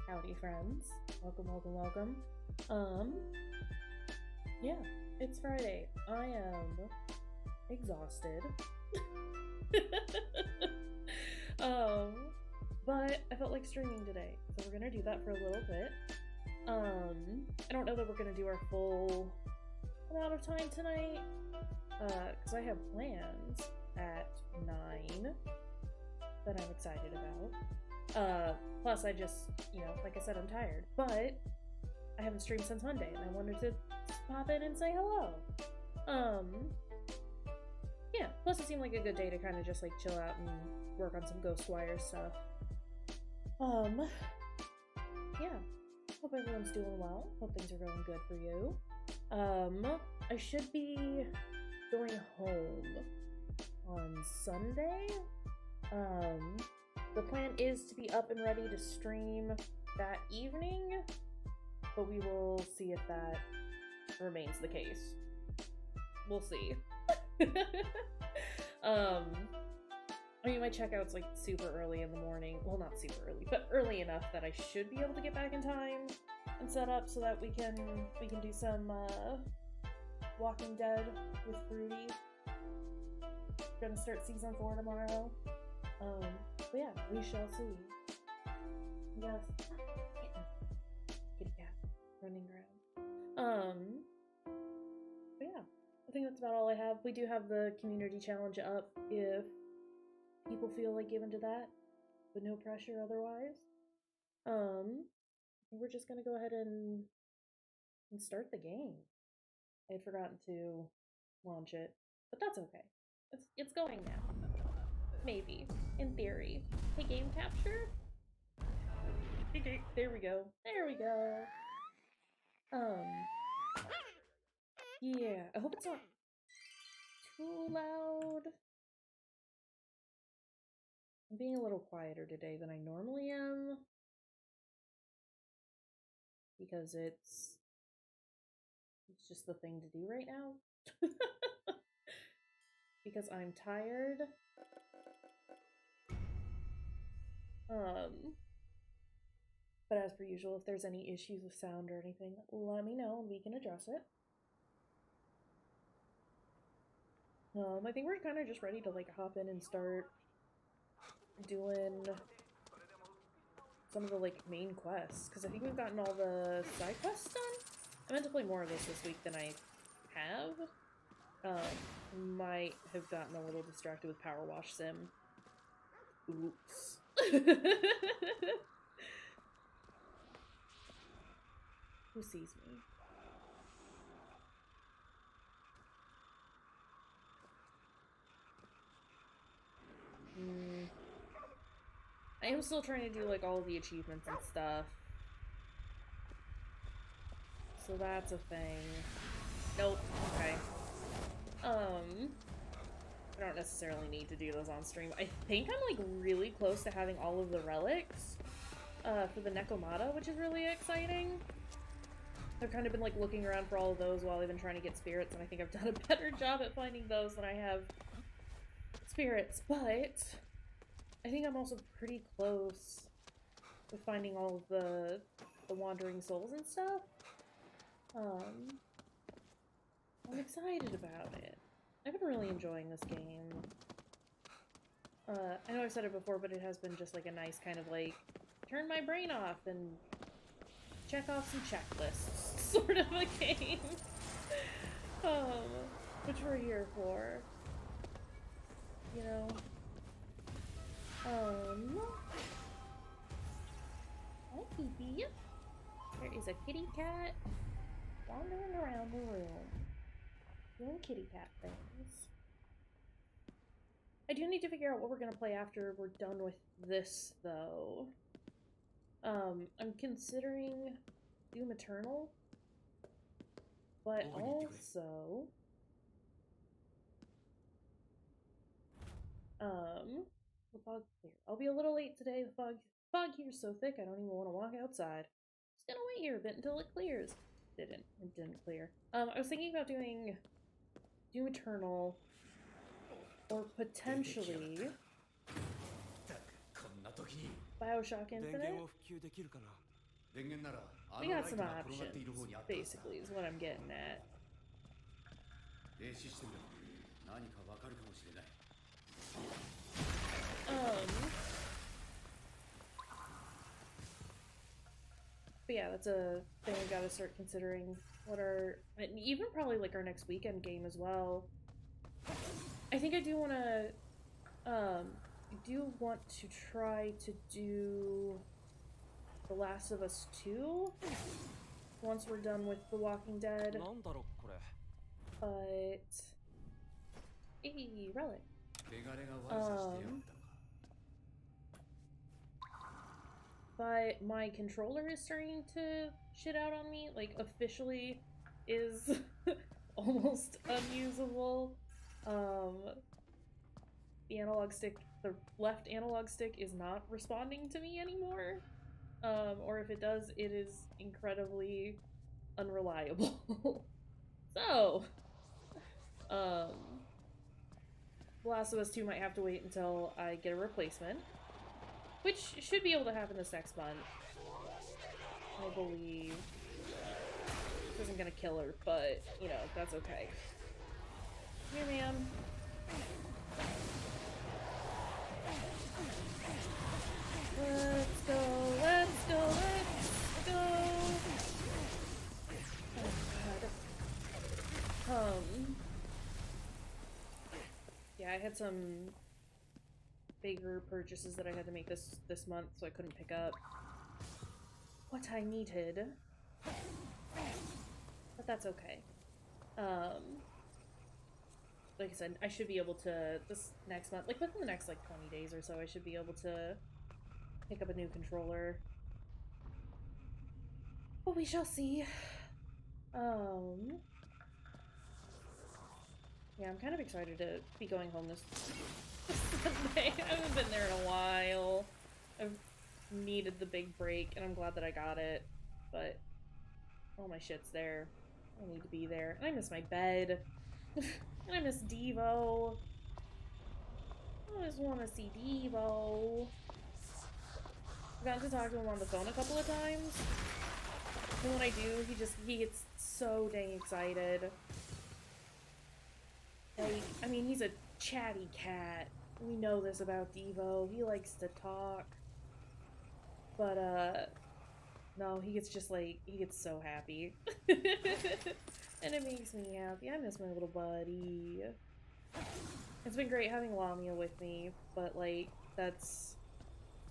Howdy, friends. Welcome, welcome, welcome. Yeah, it's Friday. I am exhausted. But I felt like streaming today, so we're gonna do that for a little bit. I don't know that we're gonna do our full amount of time tonight, because I have plans at 9 that I'm excited about. Plus I just, like I said, I'm tired, but I haven't streamed since Monday, and I wanted to just pop in and say hello. Yeah, plus it seemed like a good day to kind of just, like, chill out and work on some Ghostwire stuff. Yeah, hope everyone's doing well, hope things are going good for you. I should be going home on Sunday. The plan is to be up and ready to stream that evening, but we will see if that remains the case. We'll see. I mean, my checkout's like super early in the morning. Well, not super early, but early enough that I should be able to get back in time and set up so that we can do some Walking Dead with Fruity. Gonna start season 4 tomorrow. But yeah, we shall see. Yes. Kitty cat running around. But yeah, I think that's about all I have. We do have the community challenge up if people feel like giving to that, but no pressure otherwise. We're just gonna go ahead and start the game. I had forgotten to launch it, but that's okay. It's going now. Maybe. In theory. Hey, game capture? There we go. There we go. Yeah, I hope it's not too loud. I'm being a little quieter today than I normally am. Because it's just the thing to do right now. Because I'm tired. But as per usual, if there's any issues with sound or anything, let me know and we can address it. I think we're kind of just ready to like hop in and start doing some of the like main quests, because I think we've gotten all the side quests done. I meant to play more of this week than I have. Might have gotten a little distracted with Power Wash Sim. Oops. Who sees me? I am still trying to do like all of the achievements and stuff. So that's a thing. Nope. Okay. I don't necessarily need to do those on stream. I think I'm like really close to having all of the relics for the Nekomata, which is really exciting. I've kind of been like looking around for all of those while I've been trying to get spirits, and I think I've done a better job at finding those than I have spirits, but I think I'm also pretty close with finding all of the wandering souls and stuff. I'm excited about it. I've been really enjoying this game. I know I've said it before, but it has been just like a nice kind of like turn my brain off and check off some checklists sort of a game. Which we're here for. You know? Hi, Pee-Pee. There is a kitty cat wandering around the room, doing kitty cat things. I do need to figure out what we're gonna play after we're done with this, though. I'm considering Doom Eternal, but also, the fog clear. I'll be a little late today. The fog here is so thick I don't even want to walk outside. Just gonna wait here a bit until it clears. It didn't clear. I was thinking about doing Doom Eternal, or potentially Bioshock Infinite. We got some options, basically, is what I'm getting at. But yeah, that's a thing we gotta start considering. What are, and even probably like our next weekend game as well. I think I do want to try to do The Last of Us 2 once we're done with The Walking Dead. But hey, relic. But my controller is starting to shit out on me, like officially is almost unusable. The left analog stick is not responding to me anymore. Or if it does, it is incredibly unreliable. So, The Last of Us 2 might have to wait until I get a replacement, which should be able to happen this next month, I believe. This isn't gonna kill her, but, you know, that's okay. Here, ma'am. Let's go, let's go, let's go! Oh, God. Yeah, I had some bigger purchases that I had to make this month, so I couldn't pick up what I needed. But that's okay. Like I said, I should be able to, this next month, like within the next like 20 days or so, I should be able to pick up a new controller. But we shall see. Yeah, I'm kind of excited to be going home this Monday. I haven't been there in a while. I've needed the big break, and I'm glad that I got it. But all my shit's there. I need to be there. And I miss my bed. And I miss Devo. I just want to see Devo. I've gotten to talk to him on the phone a couple of times. And when I do, he gets so dang excited. Like, I mean, he's a chatty cat. We know this about Devo. He likes to talk. But, no, he gets so happy. And it makes me happy. I miss my little buddy. It's been great having Lamia with me, but, like, that's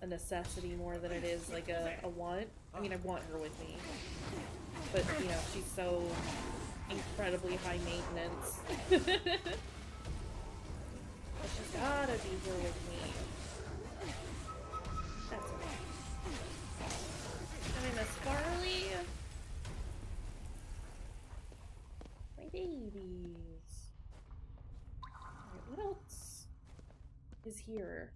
a necessity more than it is, like, a want. I mean, I want her with me. But, you know, she's so incredibly high maintenance. But she's gotta be here with me. That's okay. And I miss Farley. My babies. Alright, what else is here?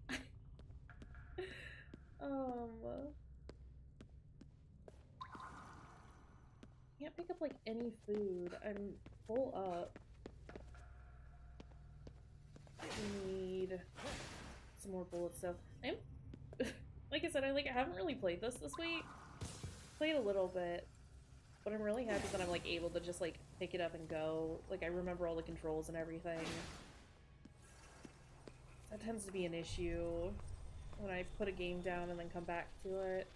Can't pick up like any food. I'm full up. We need some more bullets. So I'm like I said, I haven't really played this week. Played a little bit, but I'm really happy that I'm like able to just like pick it up and go. Like I remember all the controls and everything. That tends to be an issue when I put a game down and then come back to it.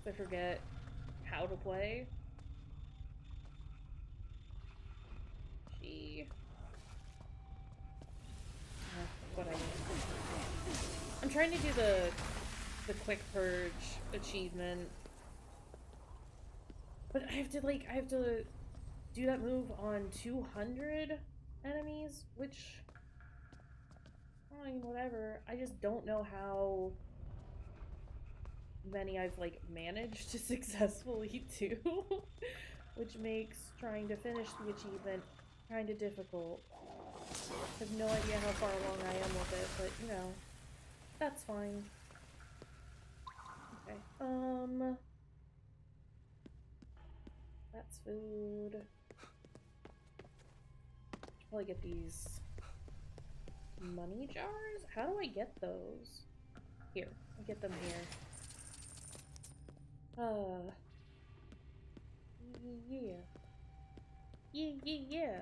I forget how to play. What I need. I'm trying to do the quick purge achievement, but I have to do that move on 200 enemies, which I mean, whatever. I just don't know how many I've like managed to successfully do, which makes trying to finish the achievement kind of difficult. I have no idea how far along I am with it, but you know, that's fine. Okay, that's food. Should probably get these money jars? How do I get those? Here, I'll get them here. Yeah.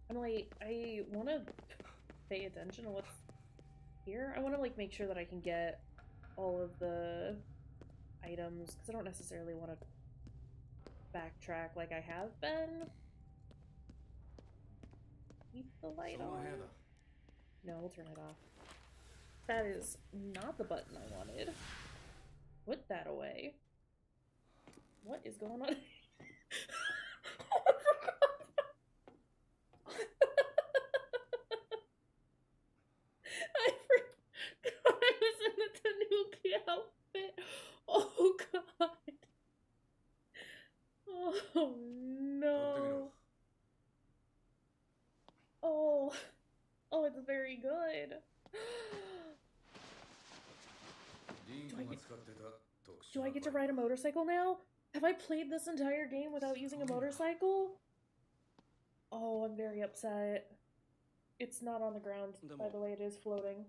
I'm like, I want to pay attention to what's here. I want to like make sure that I can get all of the items, because I don't necessarily want to backtrack like I have been. Keep the light on. No, we'll turn it off. That is not the button I wanted. Put that away. What is going on? I forgot I was in the Tanuki outfit. Oh god. Oh no. Oh, it's very good. Do I get to ride a motorcycle now? Have I played this entire game without using a motorcycle? Oh, I'm very upset. It's not on the ground, by the way, it is floating.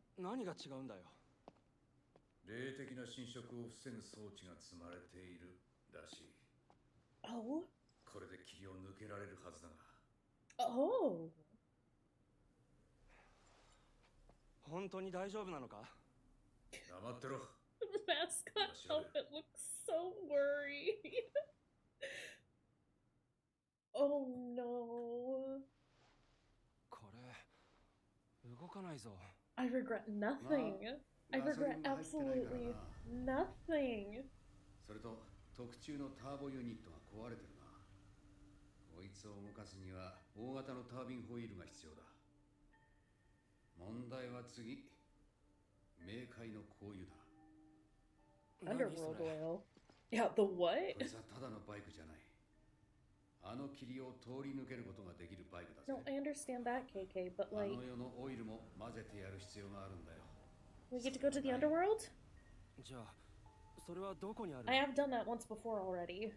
Oh? Oh! The mascot outfit looks so worried. Oh no. I regret nothing. I regret absolutely nothing. Underworld oil? Yeah, the what? No, I understand that, KK, but like, we get to go to the underworld? I have done that once before already.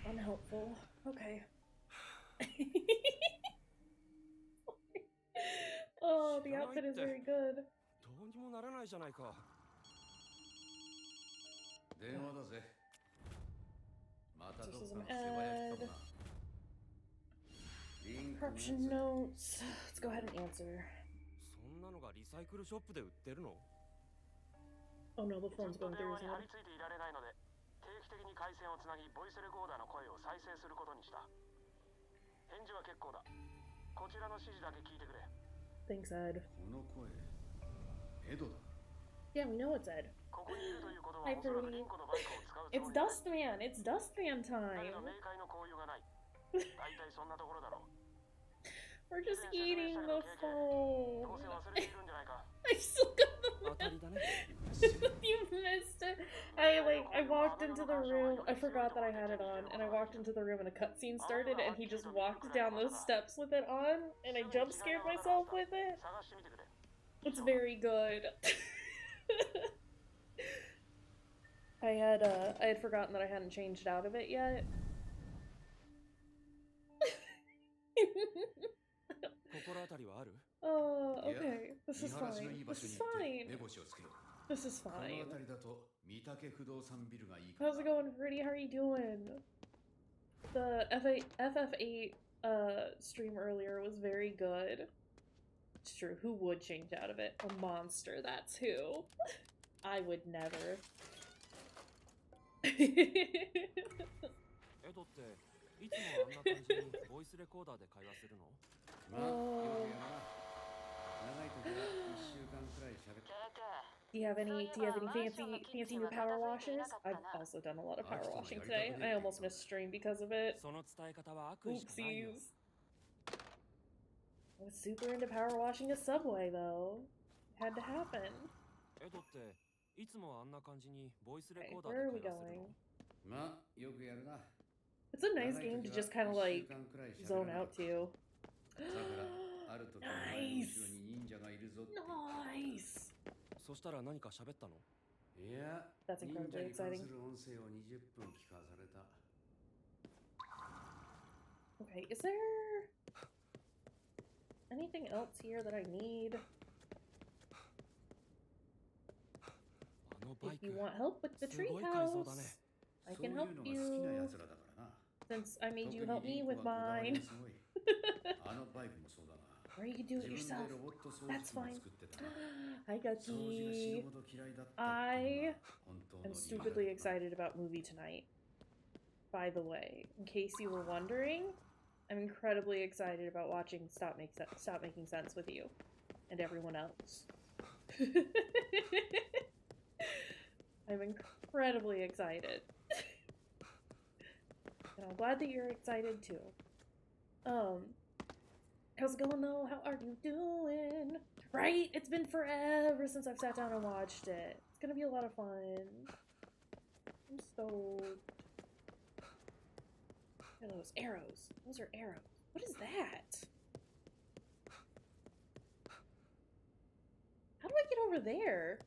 Unhelpful. Okay. Oh, the outfit is very good. This is an ad. Corruption notes. Let's go ahead and answer. Oh no, the phone's going through his head. Thanks, Ed. Yeah, we know it's Ed. Hi, Fruity. It's Dustman! It's Dustman time! We're just eating the phone. I still got the You missed it. I walked into the room. I forgot that I had it on, and I walked into the room and a cutscene started, and he just walked down those steps with it on, and I jump scared myself with it. It's very good. I had forgotten that I hadn't changed out of it yet. Oh, okay. This is fine. This is fine. This is fine. How's it going, Fruity? How are you doing? The FF8 stream earlier was very good. It's true. Who would change out of it? A monster, that's who. I would never. Do you have any fancy new power washes? I've also done a lot of power washing today. I almost missed stream because of it. Oopsies. I was super into power washing a Subway though. It had to happen. Okay, where are we going? It's a nice game to just kind of like zone out to. Nice! Nice! That's incredibly exciting. Okay, is there anything else here that I need? If you want help with the treehouse, I can help you. Since I made you help me with mine. Or you can do it yourself. That's fine. Hi, Gucky. I am stupidly excited about movie tonight. By the way, in case you were wondering, I'm incredibly excited about watching Stop Making Sense with you and everyone else. I'm incredibly excited. And I'm glad that you're excited too. How's it going though? How are you doing? Right? It's been forever since I've sat down and watched it. It's gonna be a lot of fun. I'm stoked. Look at those arrows. Those are arrows. What is that? How do I get over there?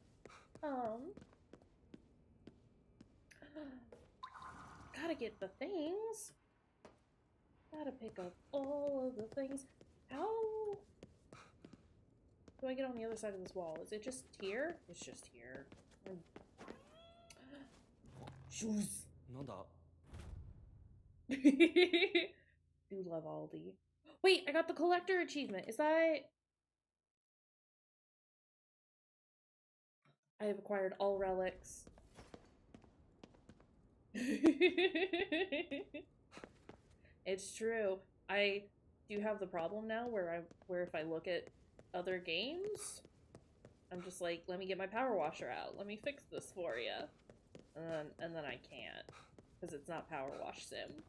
Gotta get the things. Gotta pick up all of the things. How do I get on the other side of this wall? Is it just here? It's just here. Shoes. Do love Aldi. Wait, I got the collector achievement. Is that... I have acquired all relics. It's true. I do have the problem now where if I look at other games, I'm just like, let me get my power washer out. Let me fix this for you. And then I can't. Because it's not Power Wash Sim.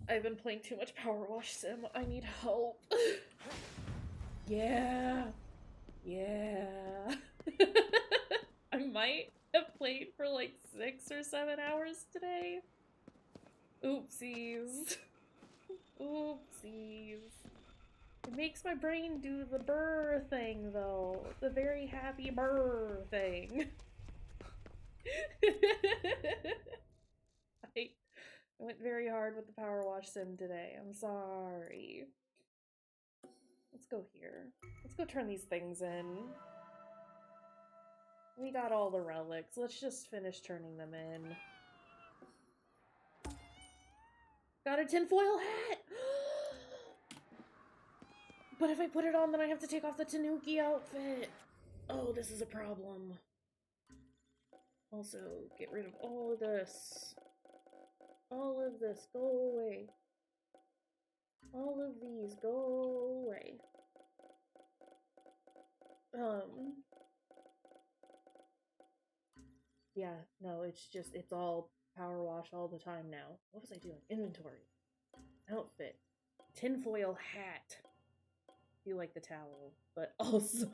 I've been playing too much Power Wash Sim. I need help. Yeah. Yeah. I might have played for like 6 or 7 hours today. Oopsies. Oopsies. It makes my brain do the brr thing, though. The very happy brr thing. I went very hard with the power wash sim today. I'm sorry. Let's go here. Let's go turn these things in. We got all the relics. Let's just finish turning them in. Got a tinfoil hat! But if I put it on, then I have to take off the Tanuki outfit. Oh, this is a problem. Also, get rid of all of this. All of this, go away. All of these, go away. Yeah, no, it's all power wash all the time now. What was I doing? Inventory. Outfit. Tinfoil hat. You like the towel, but also...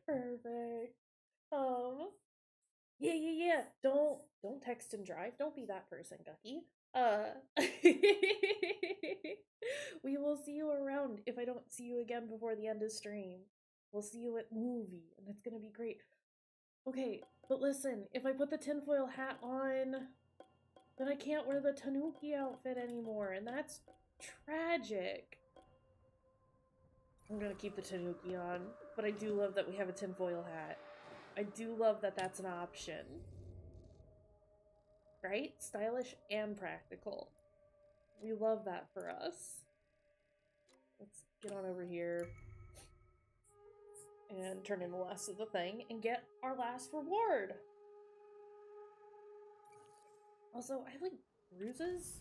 Perfect. Yeah. Don't text and drive. Don't be that person, Gucky. We will see you around if I don't see you again before the end of stream. We'll see you at movie, and it's gonna be great. Okay, but listen, if I put the tinfoil hat on, then I can't wear the Tanuki outfit anymore, and that's tragic. I'm gonna keep the Tanuki on, but I do love that we have a tinfoil hat. I do love that that's an option. Right? Stylish and practical. We love that for us. Let's get on over here and turn in the last of the thing and get our last reward. Also, I have like bruises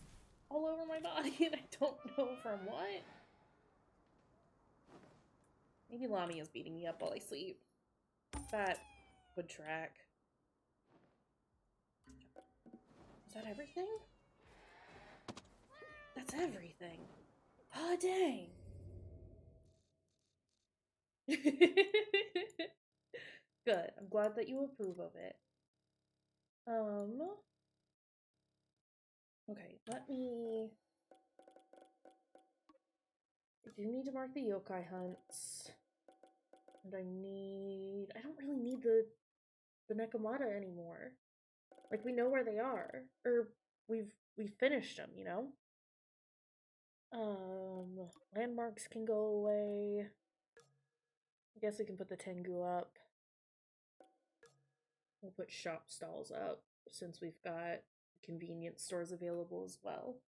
all over my body and I don't know from what. Maybe Lami is beating me up while I sleep. That would track. Is that everything? That's everything. Oh, dang. Good. I'm glad that you approve of it. Okay, let me... I do need to mark the yokai hunts. And I don't really need the Nekomata anymore. Like, we know where they are. Or, we've finished them, you know? Landmarks can go away. I guess we can put the Tengu up. We'll put shop stalls up, since we've got convenience stores available as well.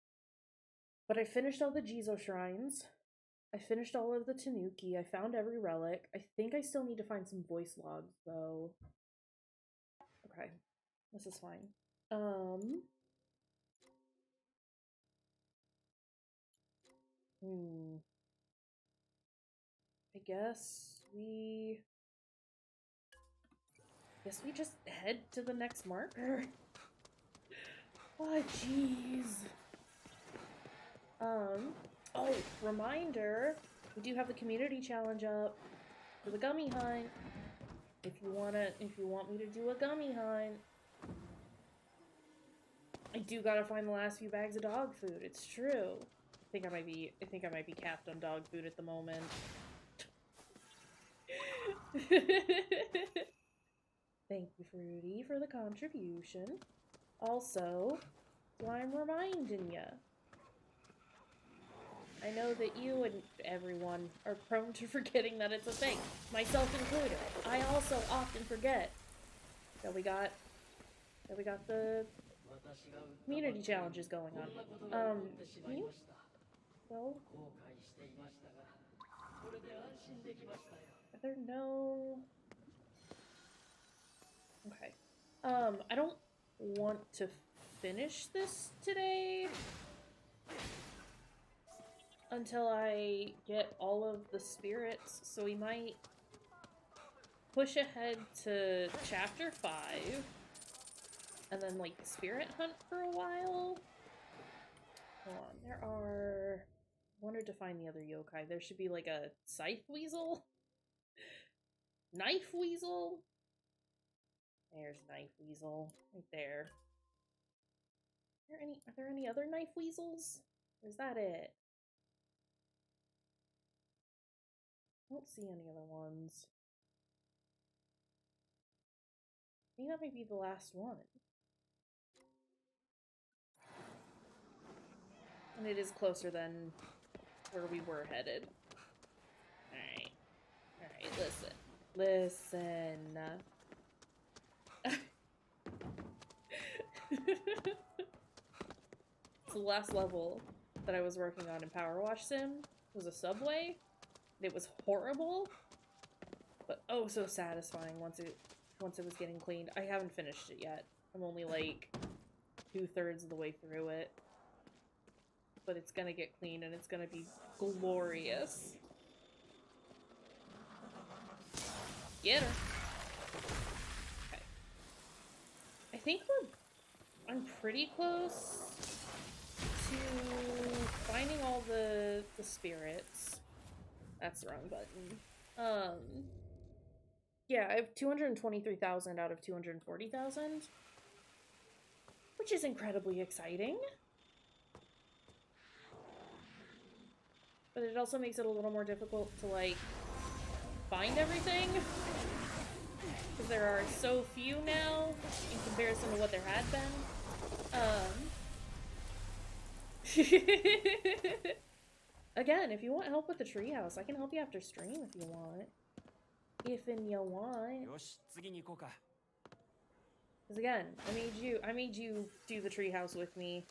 But I finished all the Jizo shrines. I finished all of the Tanuki. I found every relic. I think I still need to find some voice logs, though. Okay. This is fine. I guess we just head to the next marker. Oh, jeez. Oh, reminder, we do have the community challenge up for the gummy hunt. If you want me to do a gummy hunt. I do gotta find the last few bags of dog food. It's true. I think I might be capped on dog food at the moment. Thank you, Fruity, for the contribution. Also, so I'm reminding ya. I know that you and everyone are prone to forgetting that it's a thing, myself included. I also often forget that we got the community challenges going on. You? Well, are there no... Okay. I don't want to finish this today until I get all of the spirits, so we might push ahead to chapter 5 and then like spirit hunt for a while. Hold on. There are... I wanted to find the other yokai. There should be like a scythe weasel? Knife weasel? There's knife weasel. Right there. Are there any other knife weasels? Or is that it? I don't see any other ones. I think that might be the last one. And it is closer than where we were headed. Alright. Alright, listen. Listen. The last level that I was working on in Power Wash Sim was a subway. It was horrible, but oh so satisfying once it was getting cleaned. I haven't finished it yet. I'm only like 2/3 of the way through it. But it's gonna get cleaned and it's gonna be glorious. Get her. Okay. I think I'm pretty close to finding all the spirits. That's the wrong button. Yeah, I have 223,000 out of 240,000, which is incredibly exciting. But it also makes it a little more difficult to, like, find everything. Because there are so few now in comparison to what there had been. Again, if you want help with the treehouse, I can help you after stream if you want. If and you want. Because again, I made you do the treehouse with me.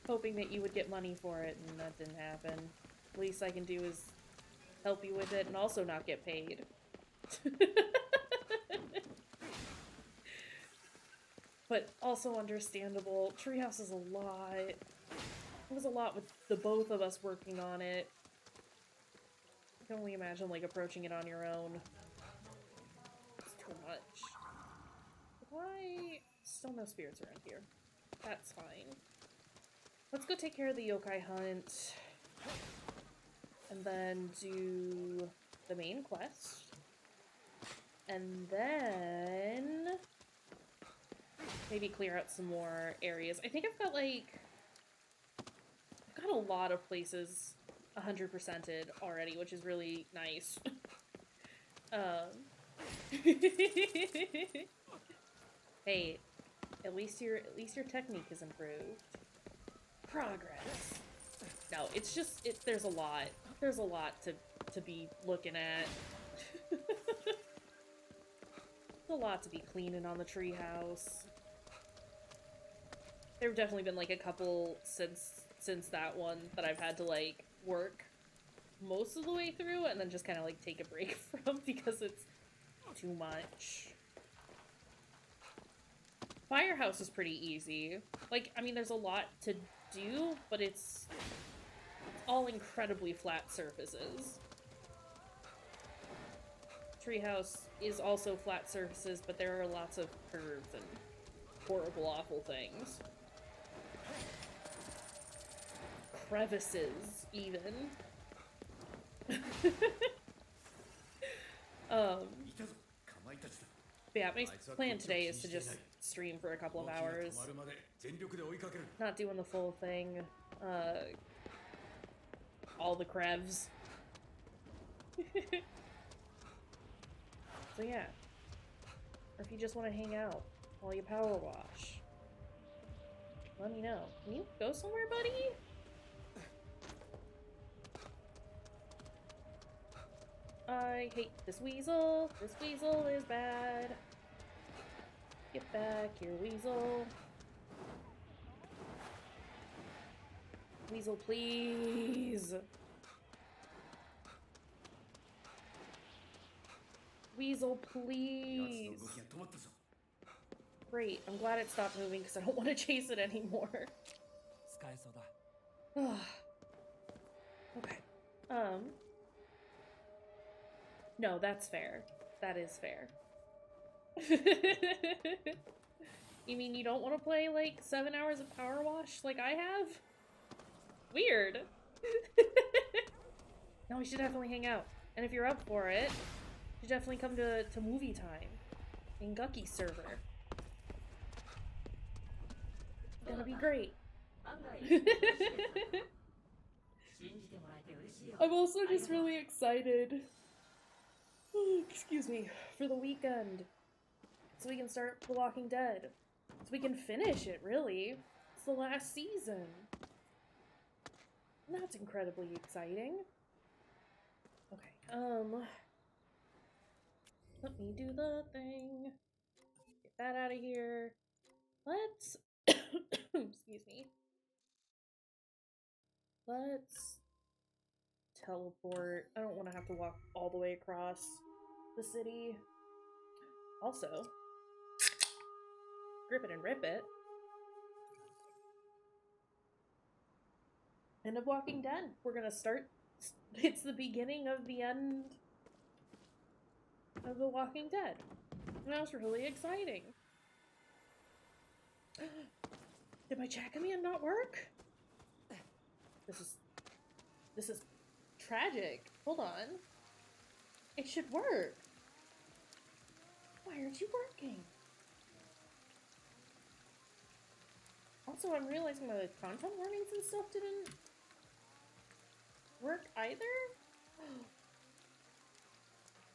Hoping that you would get money for it, and that didn't happen. The least I can do is help you with it and also not get paid. But also understandable. Treehouse is a lot. It was a lot with the both of us working on it. I can only imagine, like, approaching it on your own. It's too much. Why? Still no spirits around here. That's fine. Let's go take care of the yokai hunt. And then do the main quest. And then maybe clear out some more areas. I think I've got, like, I've got a lot of places 100%ed already, which is really nice. Hey, at least your technique is improved. Progress. No, it's just there's a lot. There's a lot to be looking at. There's a lot to be cleaning on the treehouse. There have definitely been, like, a couple since that one that I've had to, like, work most of the way through and then just kind of, like, take a break from because it's too much. Firehouse is pretty easy. Like, I mean, there's a lot to do, but it's all incredibly flat surfaces. Treehouse is also flat surfaces, but there are lots of curves and horrible, awful things. Crevices, even. But yeah, my plan today is to just stream for a couple of hours. Not doing the full thing. All the crevs. So yeah. Or if you just want to hang out while you power wash, let me know. Can you go somewhere, buddy? I hate this weasel. This weasel is bad. Get back here, weasel. Weasel, please. Weasel, please. Great, I'm glad it stopped moving because I don't want to chase it anymore. Okay. No, that's fair. That is fair. You mean you don't want to play like 7 hours of Power Wash like I have? Weird. No, we should definitely hang out. And if you're up for it, you should definitely come to movie time in Gucky's server. It's gonna be great. I'm also just really excited. Oh, excuse me, for the weekend. So we can start The Walking Dead. So we can finish it, really. It's the last season. And that's incredibly exciting. Okay, let me do the thing. Get that out of here. Let's, excuse me. Let's teleport. I don't want to have to walk all the way across the city. Also, grip it and rip it. End of Walking Dead. We're gonna start. It's the beginning of the end of The Walking Dead. And that was really exciting. Did my chat command not work? This is tragic. Hold on. It should work. Why aren't you working? Also, I'm realizing my content warnings and stuff didn't work either?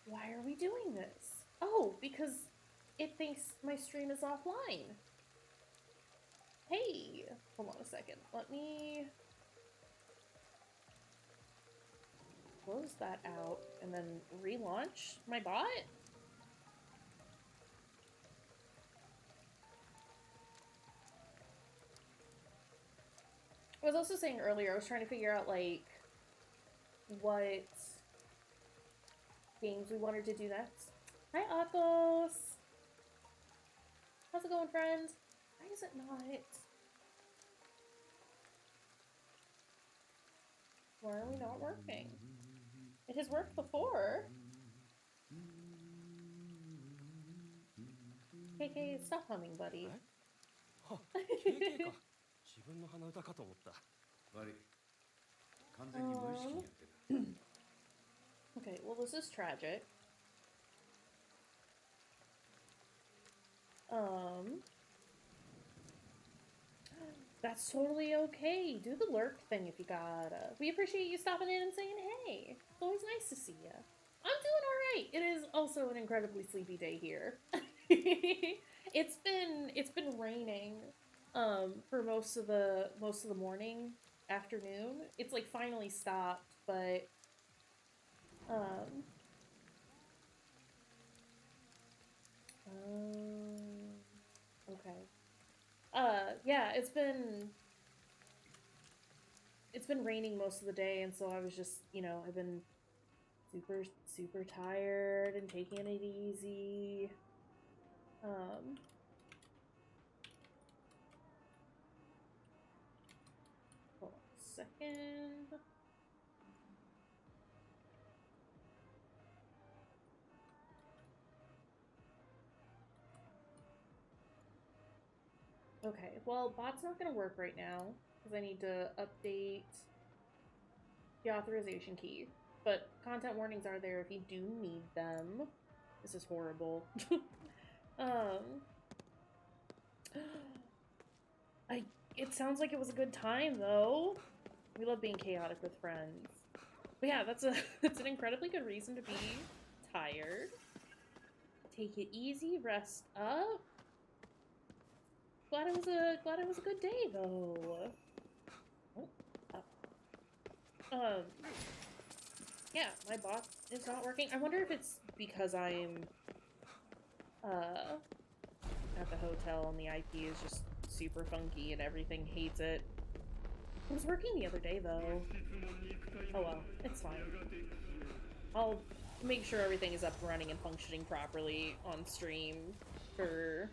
Why are we doing this? Oh, because it thinks my stream is offline. Hey, hold on a second. Let me close that out and then relaunch my bot. I was also saying earlier, I was trying to figure out, like, what games we wanted to do next. Hi, Akos! How's it going, friend? Why is it not? Why are we not working? It has worked before. KK, stop humming, buddy. Okay, well, this is tragic. That's totally okay. Do the lurk thing if you gotta. We appreciate you stopping in and saying hey. It's always nice to see you. I'm doing alright. It is also an incredibly sleepy day here. It's been raining for most of the morning, afternoon. It's like finally stopped, but okay. Yeah, it's been raining most of the day, and so I was just, you know, I've been super tired and taking it easy. Hold on a second. Okay, well, bot's not gonna work right now because I need to update the authorization key. But content warnings are there if you do need them. This is horrible. It sounds like it was a good time though. We love being chaotic with friends. But yeah, that's an incredibly good reason to be tired. Take it easy, rest up. Glad it was a good day though. Oh. Yeah, my bot is not working. I wonder if it's because I'm at the hotel and the IP is just super funky and everything hates it. It was working the other day though. Oh well, it's fine. I'll make sure everything is up and running and functioning properly on stream for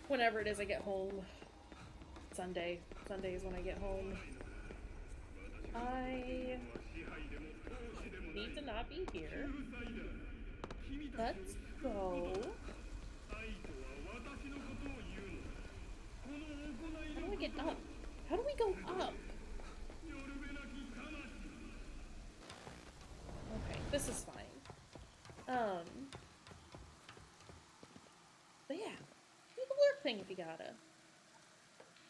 whenever it is I get home. Sunday. Sunday is when I get home. I need to not be here. Let's go. thing if you gotta.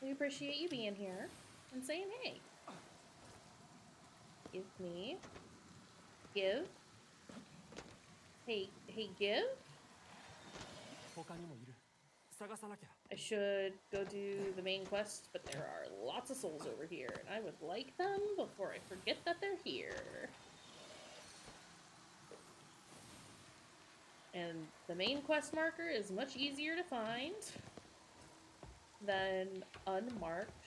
We appreciate you being here and saying hey. Give me. Give. Hey, give? I should go do the main quest, but there are lots of souls over here, and I would like them before I forget that they're here. And the main quest marker is much easier to find than unmarked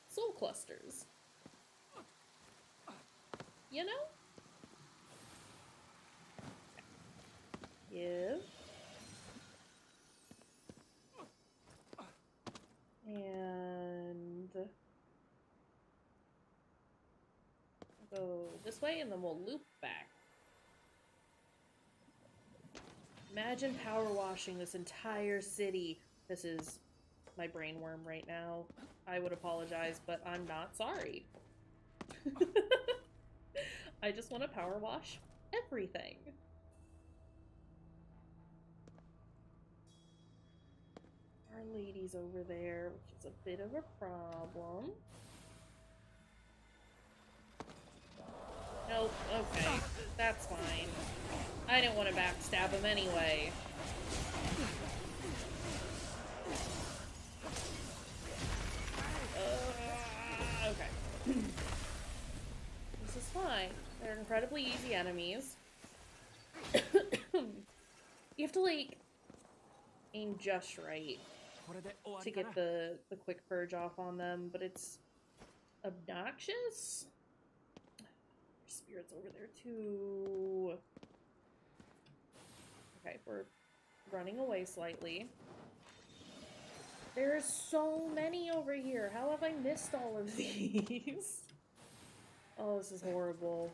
soul clusters. You know? Give. And go this way, and then we'll loop back. Imagine power washing this entire city. This is my brainworm right now. I would apologize, but I'm not sorry. I just want to power wash everything. Our lady's over there, which is a bit of a problem. Nope, okay. That's fine. I didn't want to backstab him anyway. Okay. This is fine. They're incredibly easy enemies. You have to, like, aim just right to get the quick purge off on them, but it's obnoxious. There's spirits over there too. Okay, we're running away slightly. There's so many over here. How have I missed all of these? Oh, this is horrible.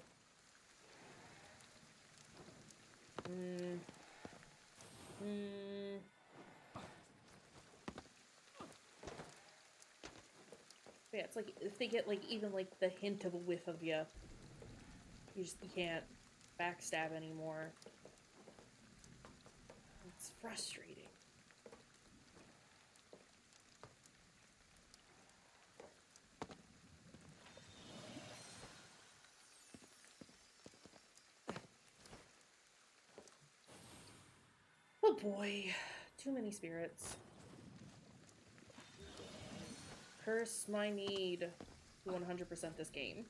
Yeah, it's like if they get like even like the hint of a whiff of you can't backstab anymore. It's frustrating. Oh boy, too many spirits. Curse my need to 100% this game.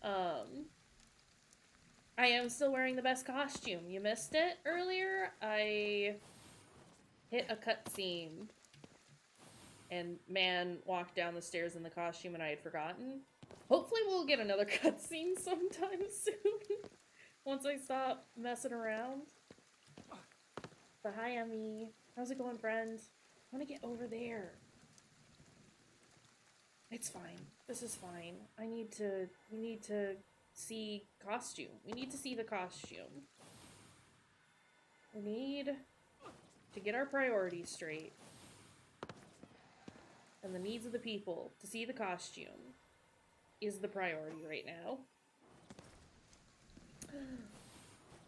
I am still wearing the best costume. You missed it earlier? I hit a cutscene and man walked down the stairs in the costume and I had forgotten. Hopefully we'll get another cutscene sometime soon. Once I stop messing around. But hi, Emmy. How's it going, friend? I want to get over there. It's fine. This is fine. We need to see costume. We need to see the costume. We need to get our priorities straight. And the needs of the people to see the costume is the priority right now.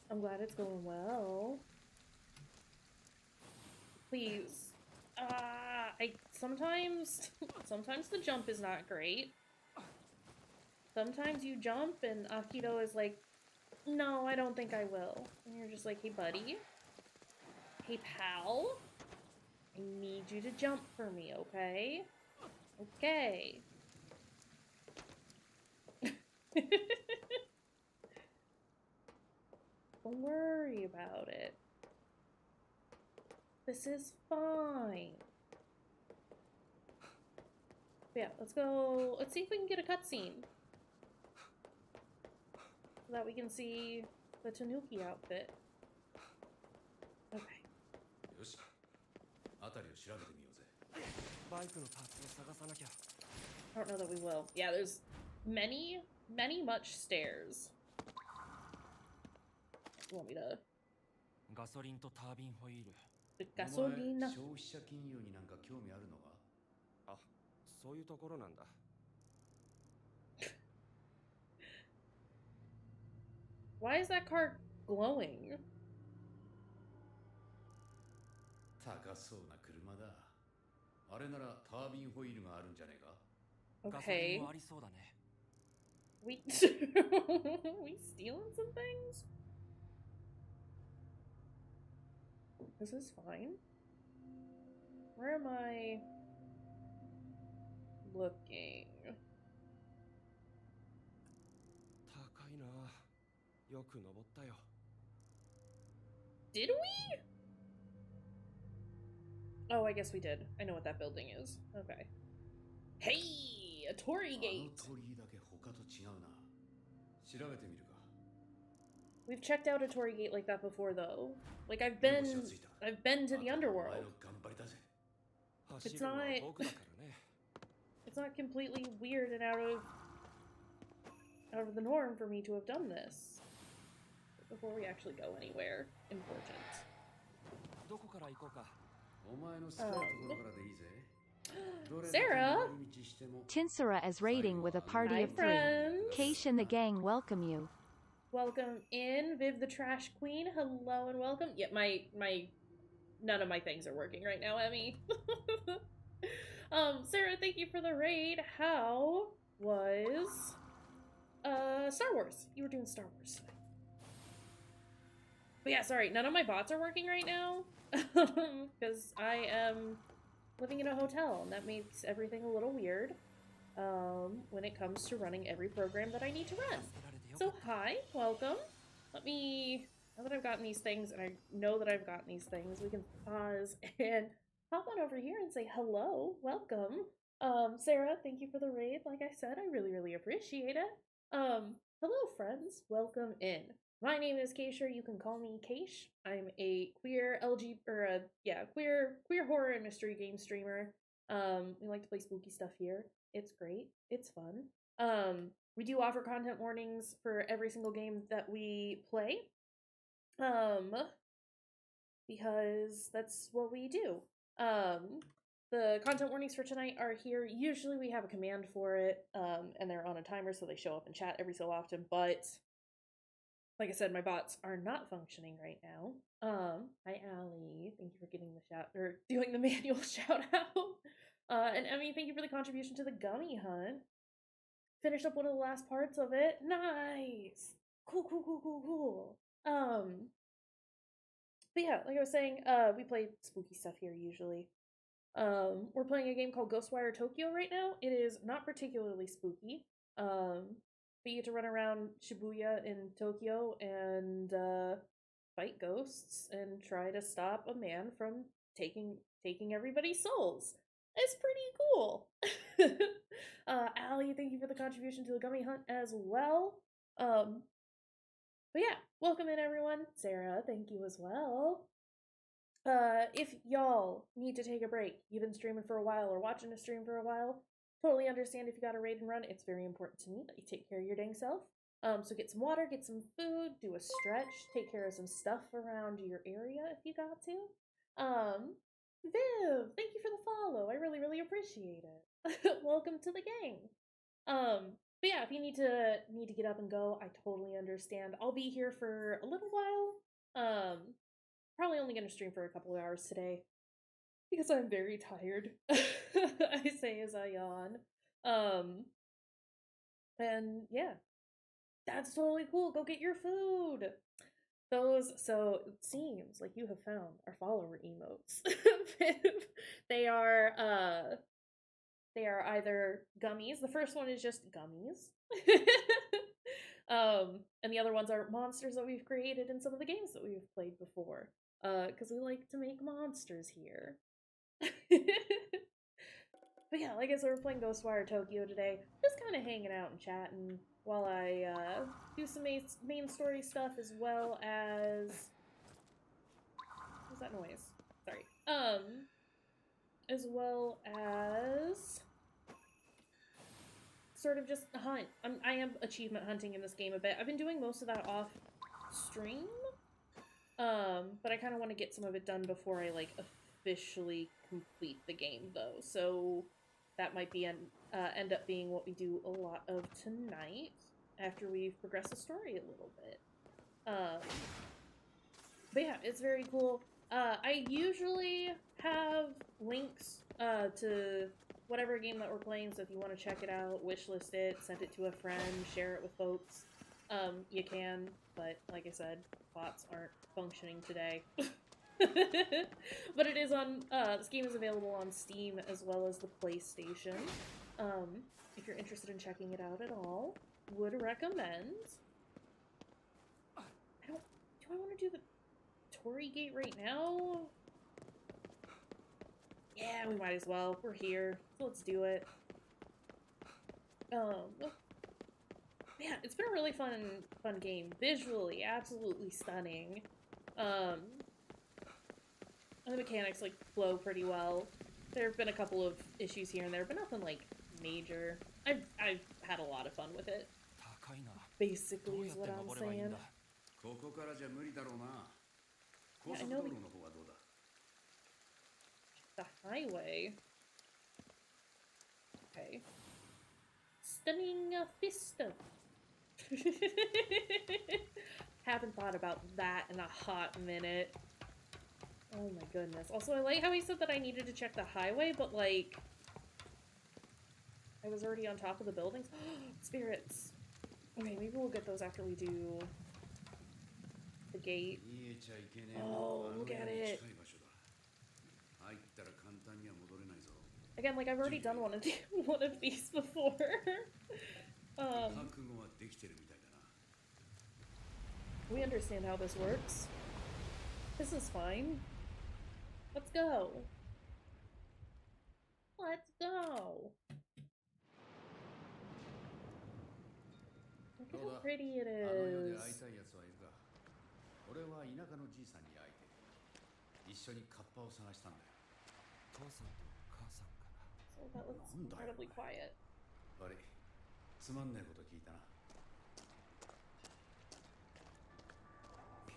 I'm glad it's going well. Please. Sometimes the jump is not great. Sometimes you jump and Akito is like, no, I don't think I will. And you're just like, hey buddy. Hey pal. I need you to jump for me, okay? Okay. Don't worry about it. This is fine. Yeah, let's go. Let's see if we can get a cutscene. So that we can see the Tanuki outfit. Okay. I don't know that we will. Yeah, there's many much stairs. You want me to? The gasolina. Why is that car glowing? Okay. We we stealing some things? This is fine. Where am I looking? Did we? Oh, I guess we did. I know what that building is. Okay. Hey, a Torii gate. We've checked out a Torii gate like that before, though. Like I've been to the underworld. It's not it's not completely weird and out of the norm for me to have done this. But before we actually go anywhere important. Sarah! Tinsara is raiding with a party of 3. Kaysh and the gang welcome you. Welcome in, Viv the Trash Queen. Hello and welcome. Yeah, none of my things are working right now, Emmy. Sarah, thank you for the raid. How was Star Wars? You were doing Star Wars today. But yeah, sorry, none of my bots are working right now. Because I am living in a hotel, and that makes everything a little weird when it comes to running every program that I need to run. So hi, welcome. Let me, now that I've gotten these things, and I know that I've gotten these things, we can pause and hop on over here and say hello, welcome. Sarah, thank you for the raid. Like I said, I really, really appreciate it. Hello friends, welcome in. My name is Kayshurrr, you can call me Kaysh. I'm a queer queer horror and mystery game streamer. We like to play spooky stuff here. It's great, it's fun. We do offer content warnings for every single game that we play. Because that's what we do. The content warnings for tonight are here. Usually we have a command for it, and they're on a timer, so they show up in chat every so often, but like I said, my bots are not functioning right now. Hi Allie, thank you for getting the shout, or doing the manual shout out. And Emmy, thank you for the contribution to the gummy hunt. Finished up one of the last parts of it. Nice! Cool. But yeah, like I was saying, we play spooky stuff here usually. We're playing a game called Ghostwire Tokyo right now. It is not particularly spooky. But you get to run around Shibuya in Tokyo and fight ghosts and try to stop a man from taking everybody's souls. It's pretty cool. Allie, thank you for the contribution to the gummy hunt as well. But yeah, welcome in everyone. Sarah, thank you as well. If y'all need to take a break, you've been streaming for a while or watching a stream for a while, totally understand if you got a raid and run. It's very important to me that you take care of your dang self. So get some water, get some food, do a stretch, take care of some stuff around your area if you got to. Viv, thank you for the follow. I really, really appreciate it. Welcome to the gang. But yeah, if you need to get up and go, I totally understand. I'll be here for a little while. Probably only gonna stream for a couple of hours today because I'm very tired. I say as I yawn. And yeah, that's totally cool. Go get your food. So it seems like you have found our follower emotes. They are either gummies. The first one is just gummies. And the other ones are monsters that we've created in some of the games that we've played before. Because we like to make monsters here. But yeah, like I said, we're playing Ghostwire Tokyo today. Just kind of hanging out and chatting while I do some main story stuff as well as... What's that noise? Sorry. As well as... sort of just hunt. I am achievement hunting in this game a bit. I've been doing most of that off stream. But I kind of want to get some of it done before I, like, officially complete the game, though. So that might be end up being what we do a lot of tonight after we've progressed the story a little bit. But yeah, it's very cool. I usually have links to whatever game that we're playing, so if you want to check it out, wishlist it, send it to a friend, share it with folks, you can, but like I said, bots aren't functioning today. But it is on, this game is available on Steam as well as the PlayStation. If you're interested in checking it out at all, would recommend. Do I want to do the Torii Gate right now? Yeah, we might as well. We're here, so let's do it. Yeah, it's been a really fun game. Visually, absolutely stunning. And the mechanics, like, flow pretty well. There have been a couple of issues here and there, but nothing, like, major. I've had a lot of fun with it. Basically is what I'm saying. Yeah, I know the highway. Okay. Stunning fist. Haven't thought about that in a hot minute. Oh my goodness. Also, I like how he said that I needed to check the highway, but like... I was already on top of the buildings. Spirits. Okay, maybe we'll get those after we do the gate. Oh, look at it. Again, like I've already done one of these before. We understand how this works. This is fine. Let's go. Let's go. Look at how pretty it is. So that looks incredibly quiet.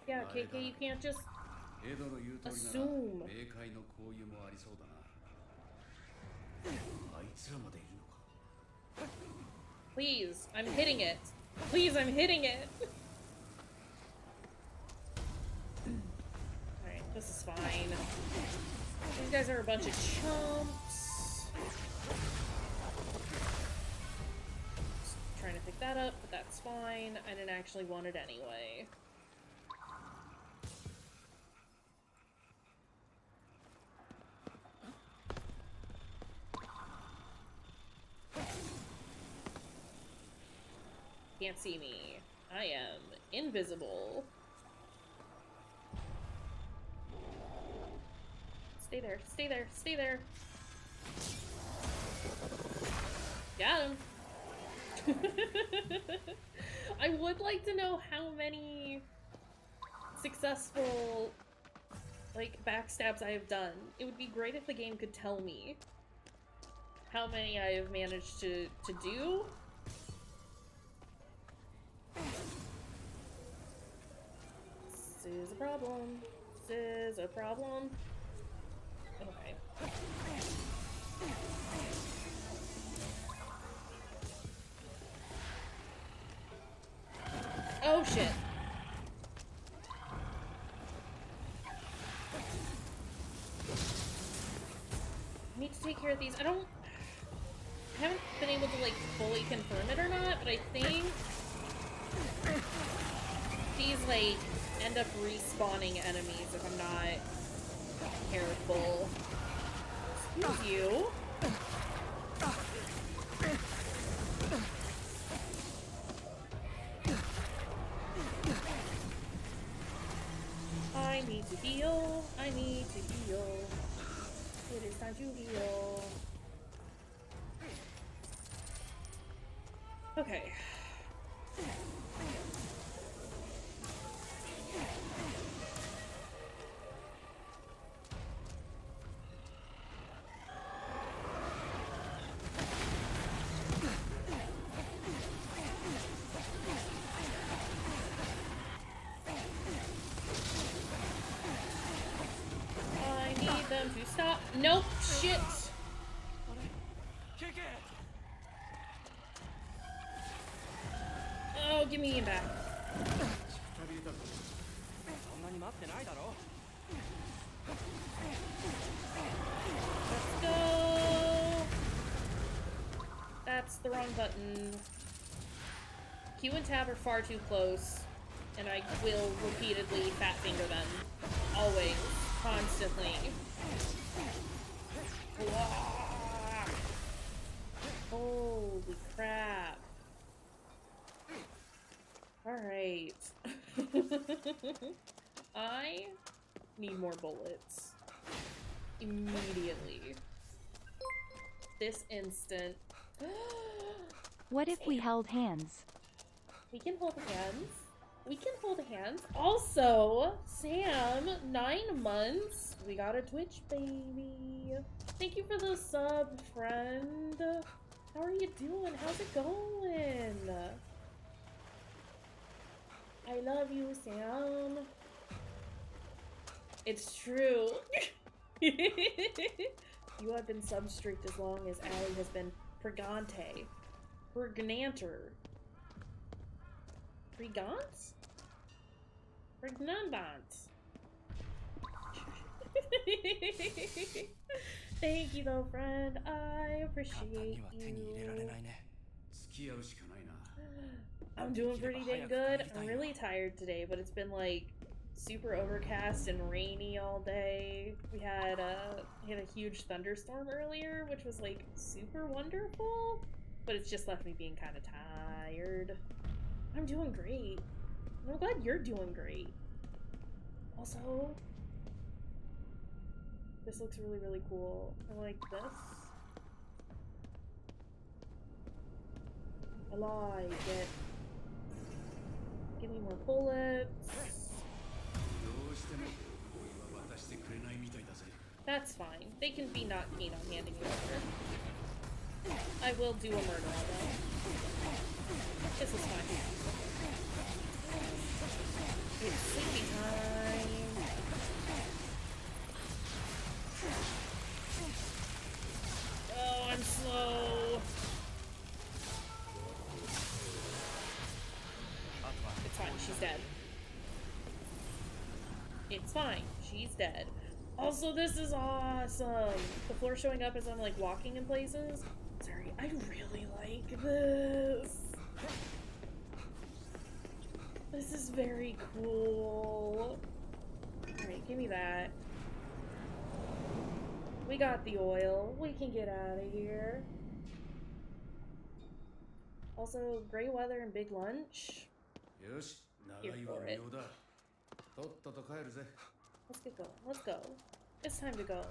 Yeah, KK, you can't just assume. Please, I'm hitting it. Please, I'm hitting it. Alright, this is fine. These guys are a bunch of chumps. Just trying to pick that up, but that's fine. I didn't actually want it anyway. Can't see me. I am invisible. Stay there, stay there, stay there. Got him. I would like to know how many successful, like, backstabs I have done. It would be great if the game could tell me how many I have managed to do. This is a problem. This is a problem. Okay. Oh shit. I need to take care of these. I haven't been able to like fully confirm it or not, but I think these like end up respawning enemies if I'm not careful. Excuse you. I need to heal. I need to heal. It is time to heal. Okay. To stop. Nope. Shit. Oh, give me him back. wrong button. Q and tab are far too close, and I will repeatedly fat finger them. Always. Constantly. Wah! Holy crap. Alright. I need more bullets. Immediately. This instant. What if we held hands? We can hold hands. We can hold hands. Also, Sam, 9 months. We got a Twitch baby. Thank you for the sub, friend. How are you doing? How's it going? I love you, Sam. It's true. You have been sub-streaked as long as Allie has been pregante. Pregnanter. Pregant? Pregnant. Thank you though, friend. I appreciate you. I'm doing pretty dang good. I'm really tired today, but it's been like super overcast and rainy all day. We had a huge thunderstorm earlier, which was like super wonderful, but it's just left me being kind of tired. I'm doing great. I'm glad you're doing great. Also, this looks really, really cool. I like this. I like it. Give me more bullets. That's fine. They can be not keen on handing you over. I will do a murder on them. This is fine. It's sleepy time. Oh, I'm slow. It's fine. She's dead. It's fine. She's dead. Also, this is awesome. The floor showing up as I'm like walking in places. Sorry, I really like this. This is very cool. Alright, give me that. We got the oil. We can get out of here. Also, gray weather and big lunch. Here for it. Let's get going. Let's go. It's time to go.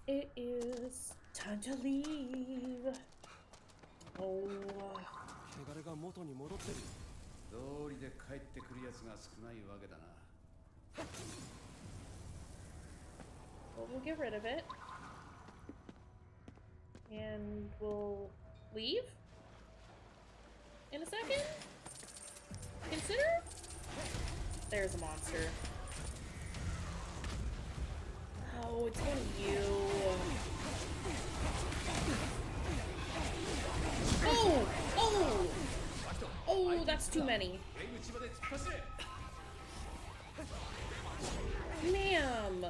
It is time to leave. Oh. Well, we'll get rid of it. And we'll leave? In a second? Consider? There's a monster. Oh, it's one of you. Oh! Oh! Oh, that's too many. Ma'am!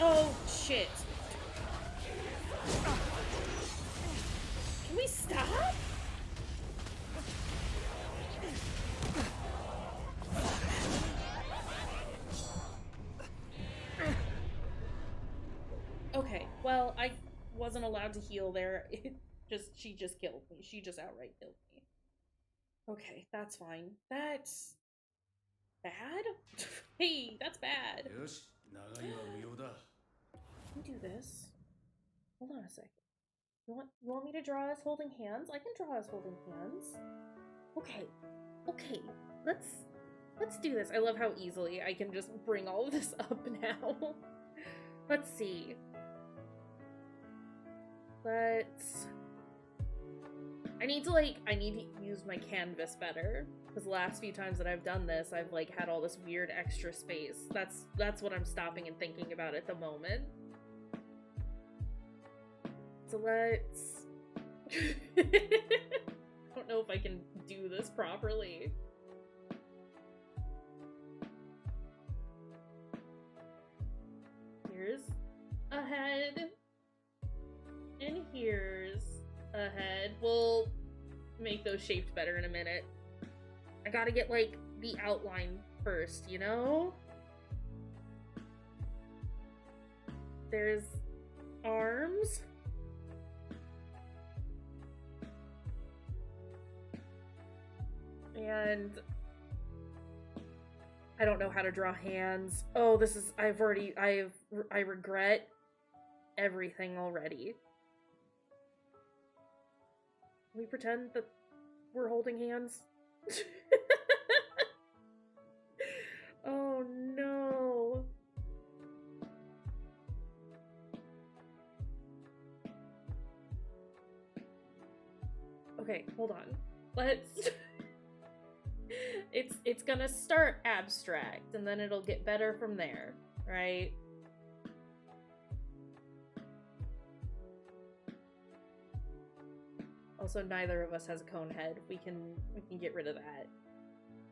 Oh, shit. Can we stop? Okay, well, I wasn't allowed to heal there. She just killed me. She just outright killed me. Okay, that's fine. That's bad? Hey, that's bad. Let me do this. Hold on a second. You want me to draw us holding hands? I can draw us holding hands. Okay. Okay. Let's do this. I love how easily I can just bring all of this up now. Let's see. I need to use my canvas better. Because the last few times that I've done this, I've like had all this weird extra space. That's what I'm stopping and thinking about at the moment. So let's... I don't know if I can do this properly. ahead. We'll make those shaped better in a minute. I gotta get, like, the outline first, you know? There's arms. And I don't know how to draw hands. Oh, this is, I regret everything already. We pretend that we're holding hands. Oh no. Okay, hold on. Let's it's gonna start abstract and then it'll get better from there, right? Also, neither of us has a cone head. We can get rid of that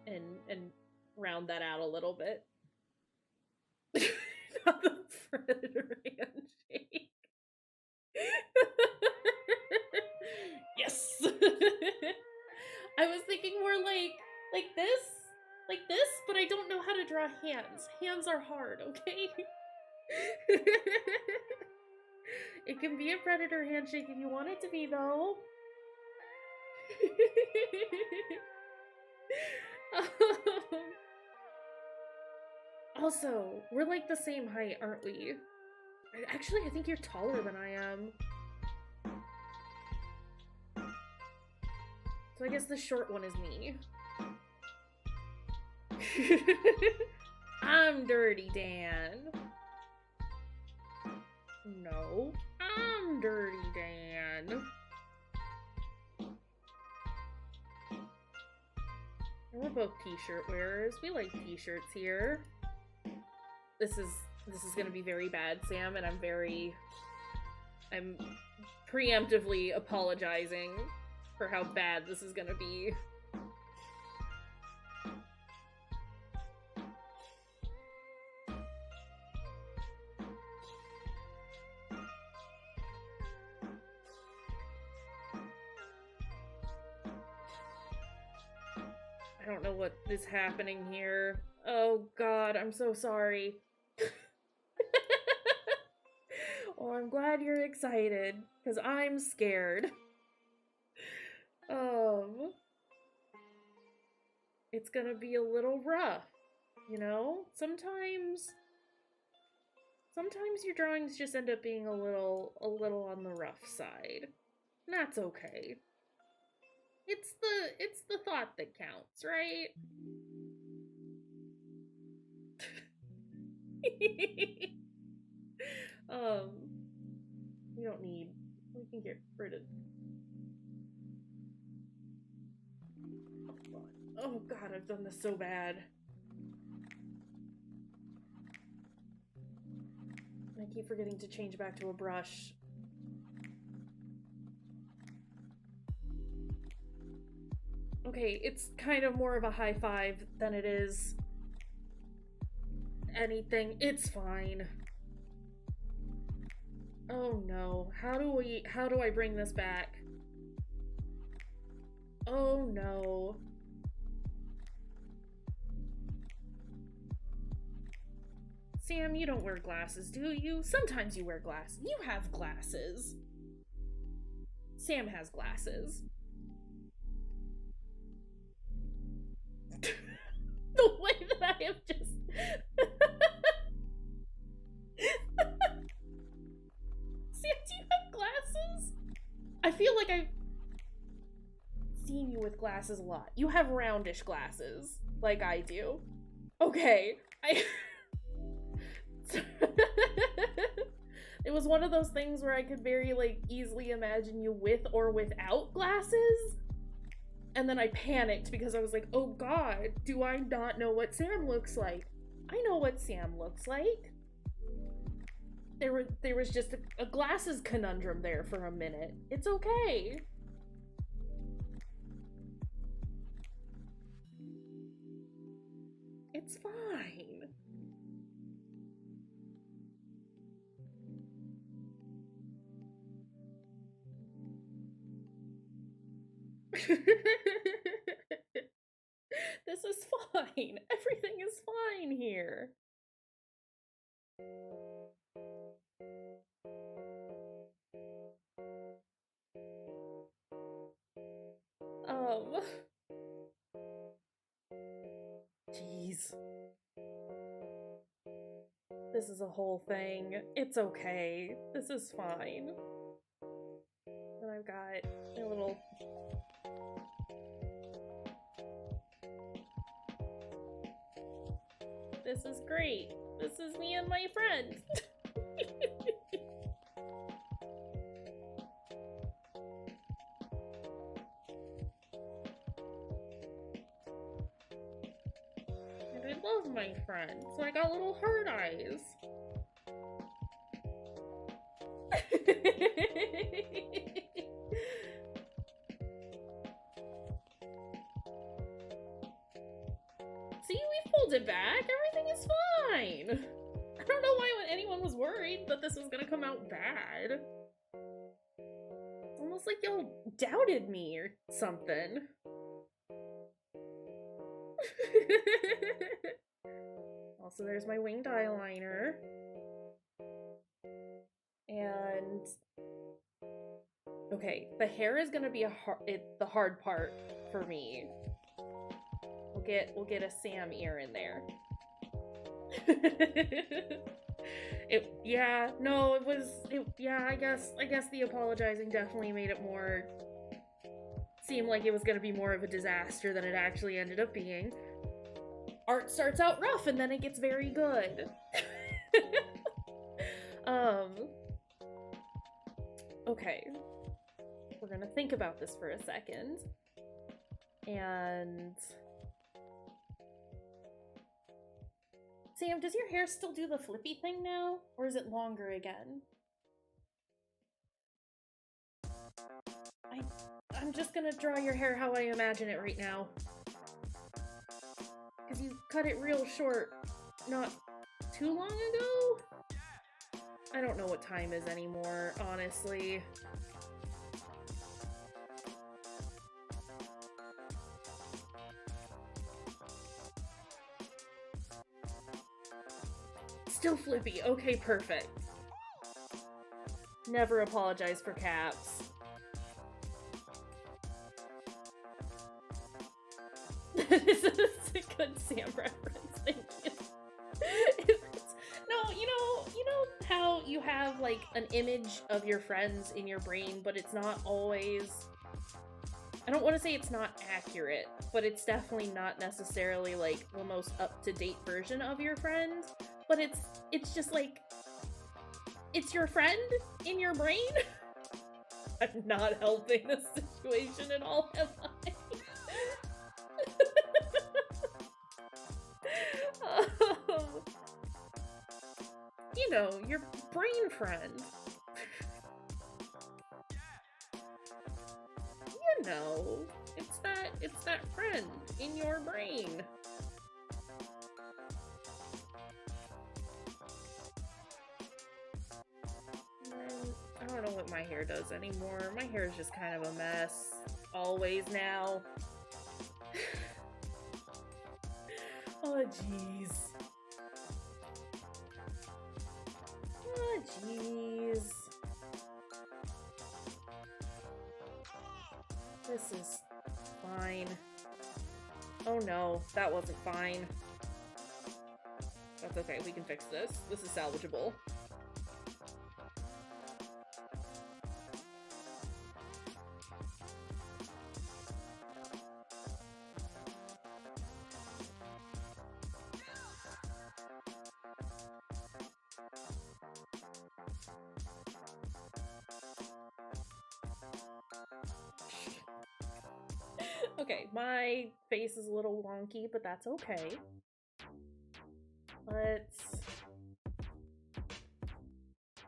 and round that out a little bit. Not the predator handshake. Yes. I was thinking more like this, but I don't know how to draw hands. Hands are hard, okay? It can be a predator handshake if you want it to be, though. Also, we're like the same height, aren't we? Actually, I think you're taller than I am. So I guess the short one is me. I'm Dirty Dan. No, I'm Dirty Dan. We're both t-shirt wearers. We like t-shirts here. This is gonna be very bad, Sam, and I'm preemptively apologizing for how bad this is gonna be. I don't know what is happening here. Oh god, I'm so sorry. Well, I'm glad you're excited, because I'm scared. It's gonna be a little rough, you know? Sometimes your drawings just end up being a little on the rough side. And that's okay. It's the thought that counts, right? We can get rid of. Oh god, I've done this so bad. I keep forgetting to change back to a brush. Okay, it's kind of more of a high five than it is anything. It's fine. Oh no. How do I bring this back? Oh no. Sam, you don't wear glasses, do you? Sometimes you wear glasses. You have glasses. Sam has glasses. The way that I have just... Sam, do you have glasses? I feel like I've seen you with glasses a lot. You have roundish glasses, like I do. Okay, It was one of those things where I could very, like, easily imagine you with or without glasses. And then I panicked because I was like, oh god, do I not know what Sam looks like? I know what Sam looks like. There was just a glasses conundrum there for a minute. It's okay. It's fine. This is fine. Everything is fine here. Jeez. This is a whole thing. It's okay. This is fine. And I've got a little... This is great. This is me and my friends. And I love my friends, so I got little heart eyes. See, we pulled it back. Everything is fine. I don't know why anyone was worried that this was gonna come out bad. It's almost like y'all doubted me or something. Also, there's my winged eyeliner. And okay, the hair is gonna be the hard part for me. We'll get a Sam ear in there. I guess the apologizing definitely made it more seem like it was gonna be more of a disaster than it actually ended up being. Art starts out rough and then it gets very good. Okay. We're gonna think about this for a second. And Sam, does your hair still do the flippy thing now? Or is it longer again? I'm just gonna draw your hair how I imagine it right now. Because you cut it real short not too long ago? I don't know what time is anymore, honestly. Still flippy. Okay, perfect. Never apologize for caps. This is a good Sam reference, thank you. No, you know how you have like an image of your friends in your brain, but it's not always, I don't want to say it's not accurate, but it's definitely not necessarily like the most up-to-date version of your friend, but it's just like, it's your friend in your brain? I'm not helping the situation at all, am I? You know, your brain friend. You know, it's that friend in your brain. And I don't know what my hair does anymore. My hair is just kind of a mess. Always now. Oh, jeez. Oh, jeez. This is fine. Oh no, that wasn't fine. That's okay, we can fix this. This is salvageable. Okay, my face is a little wonky, but that's okay. I'm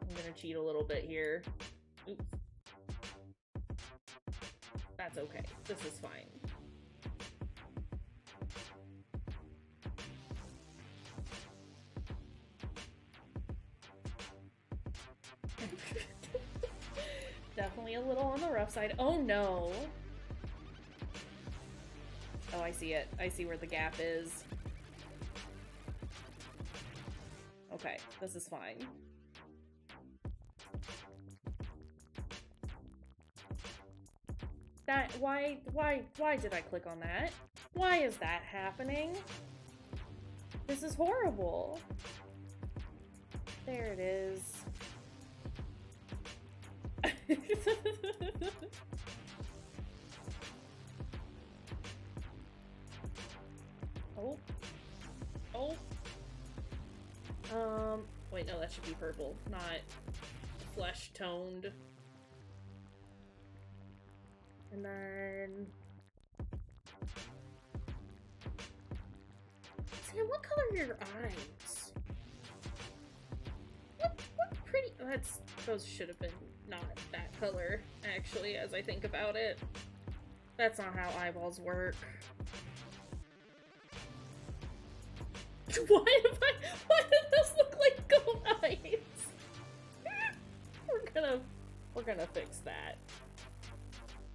gonna cheat a little bit here. Oops. That's okay. This is fine. Definitely a little on the rough side. Oh no! Oh, I see it. I see where the gap is. Okay, this is fine. Why did I click on that? Why is that happening? This is horrible. There it is. Oh. Oh. Wait, no, that should be purple, not flesh toned. And then... Sam, what color are your eyes? What pretty... Those should have been not that color, actually, as I think about it. That's not how eyeballs work. Why did this look like goat eyes? We're gonna fix that.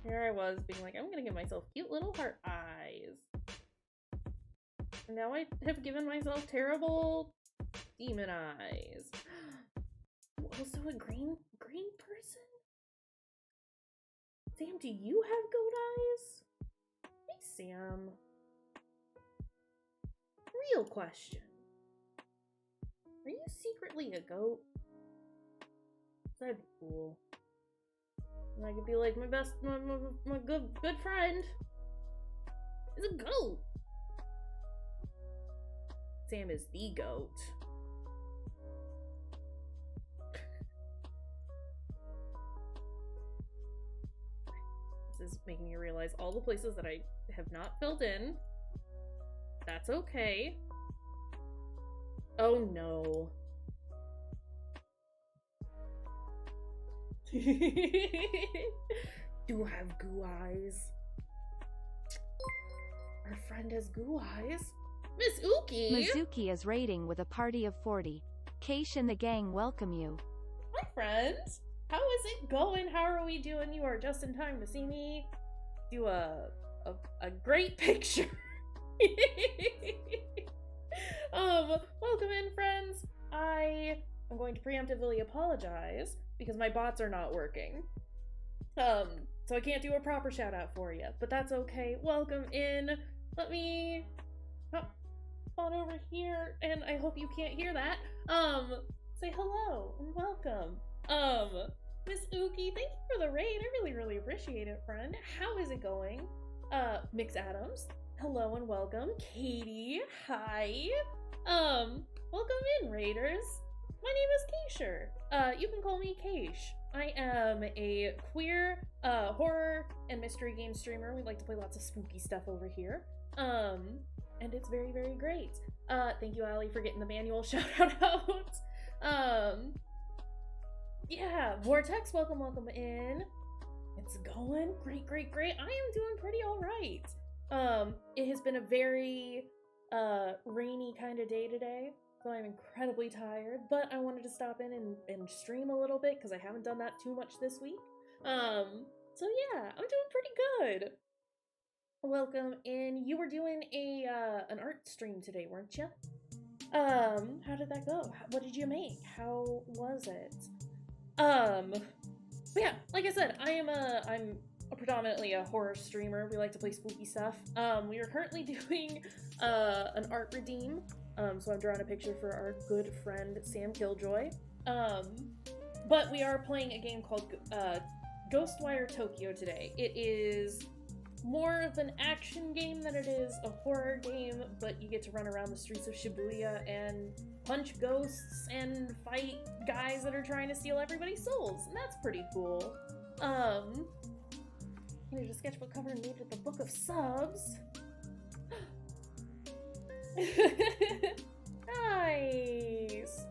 Here I was being like, I'm gonna give myself cute little heart eyes. And now I have given myself terrible demon eyes. Also a green person? Sam, do you have goat eyes? Hey, Sam. Real question. Are you secretly a goat? That'd be cool. And I could be like, my good friend is a goat. Sam is the goat. This is making me realize all the places that I have not filled in. That's okay. Oh no. Do have goo eyes. Our friend has goo eyes. Miss Uki! Mizuki is raiding with a party of 40. Kaysh and the gang welcome you. Hi, friends. How is it going? How are we doing? You are just in time to see me do a great picture. Welcome in, friends. I am going to preemptively apologize because my bots are not working. So I can't do a proper shout out for you, but that's okay. Welcome in. Let me hop on over here, and I hope you can't hear that. Say hello and welcome. Miss Uki, thank you for the raid. I really appreciate it, friend. How is it going? Mix Adams, hello and welcome. Katie, hi. Welcome in, raiders. My name is Kayshurrr. You can call me Kaysh. I am a queer, horror and mystery game streamer. We like to play lots of spooky stuff over here. And it's very great. Thank you, Allie, for getting the manual shout out. Yeah, Vortex, welcome in. It's going great. I am doing pretty all right. It has been a very rainy kind of day today, so I'm incredibly tired, but I wanted to stop in and stream a little bit because I haven't done that too much this week. So yeah, I'm doing pretty good. Welcome in. You were doing an art stream today, weren't you? How did that go? What did you make? How was it? But yeah, like I said, I'm predominantly a horror streamer. We like to play spooky stuff. We are currently doing an art redeem. So I'm drawing a picture for our good friend Sam Killjoy. But we are playing a game called Ghostwire Tokyo today. It is more of an action game than it is a horror game, but you get to run around the streets of Shibuya and punch ghosts and fight guys that are trying to steal everybody's souls, and that's pretty cool. Here's a sketchbook cover made with the Book of Subs. Nice!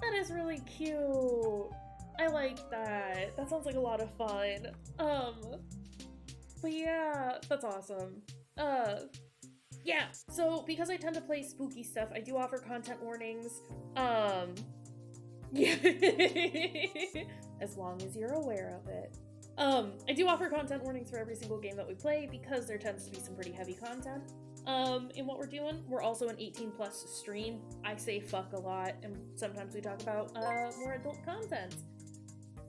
That is really cute. I like that. That sounds like a lot of fun. But yeah, that's awesome. Yeah, so because I tend to play spooky stuff, I do offer content warnings. Yeah. As long as you're aware of it. I do offer content warnings for every single game that we play because there tends to be some pretty heavy content in what we're doing. We're also an 18 plus stream. I say fuck a lot, and sometimes we talk about more adult content.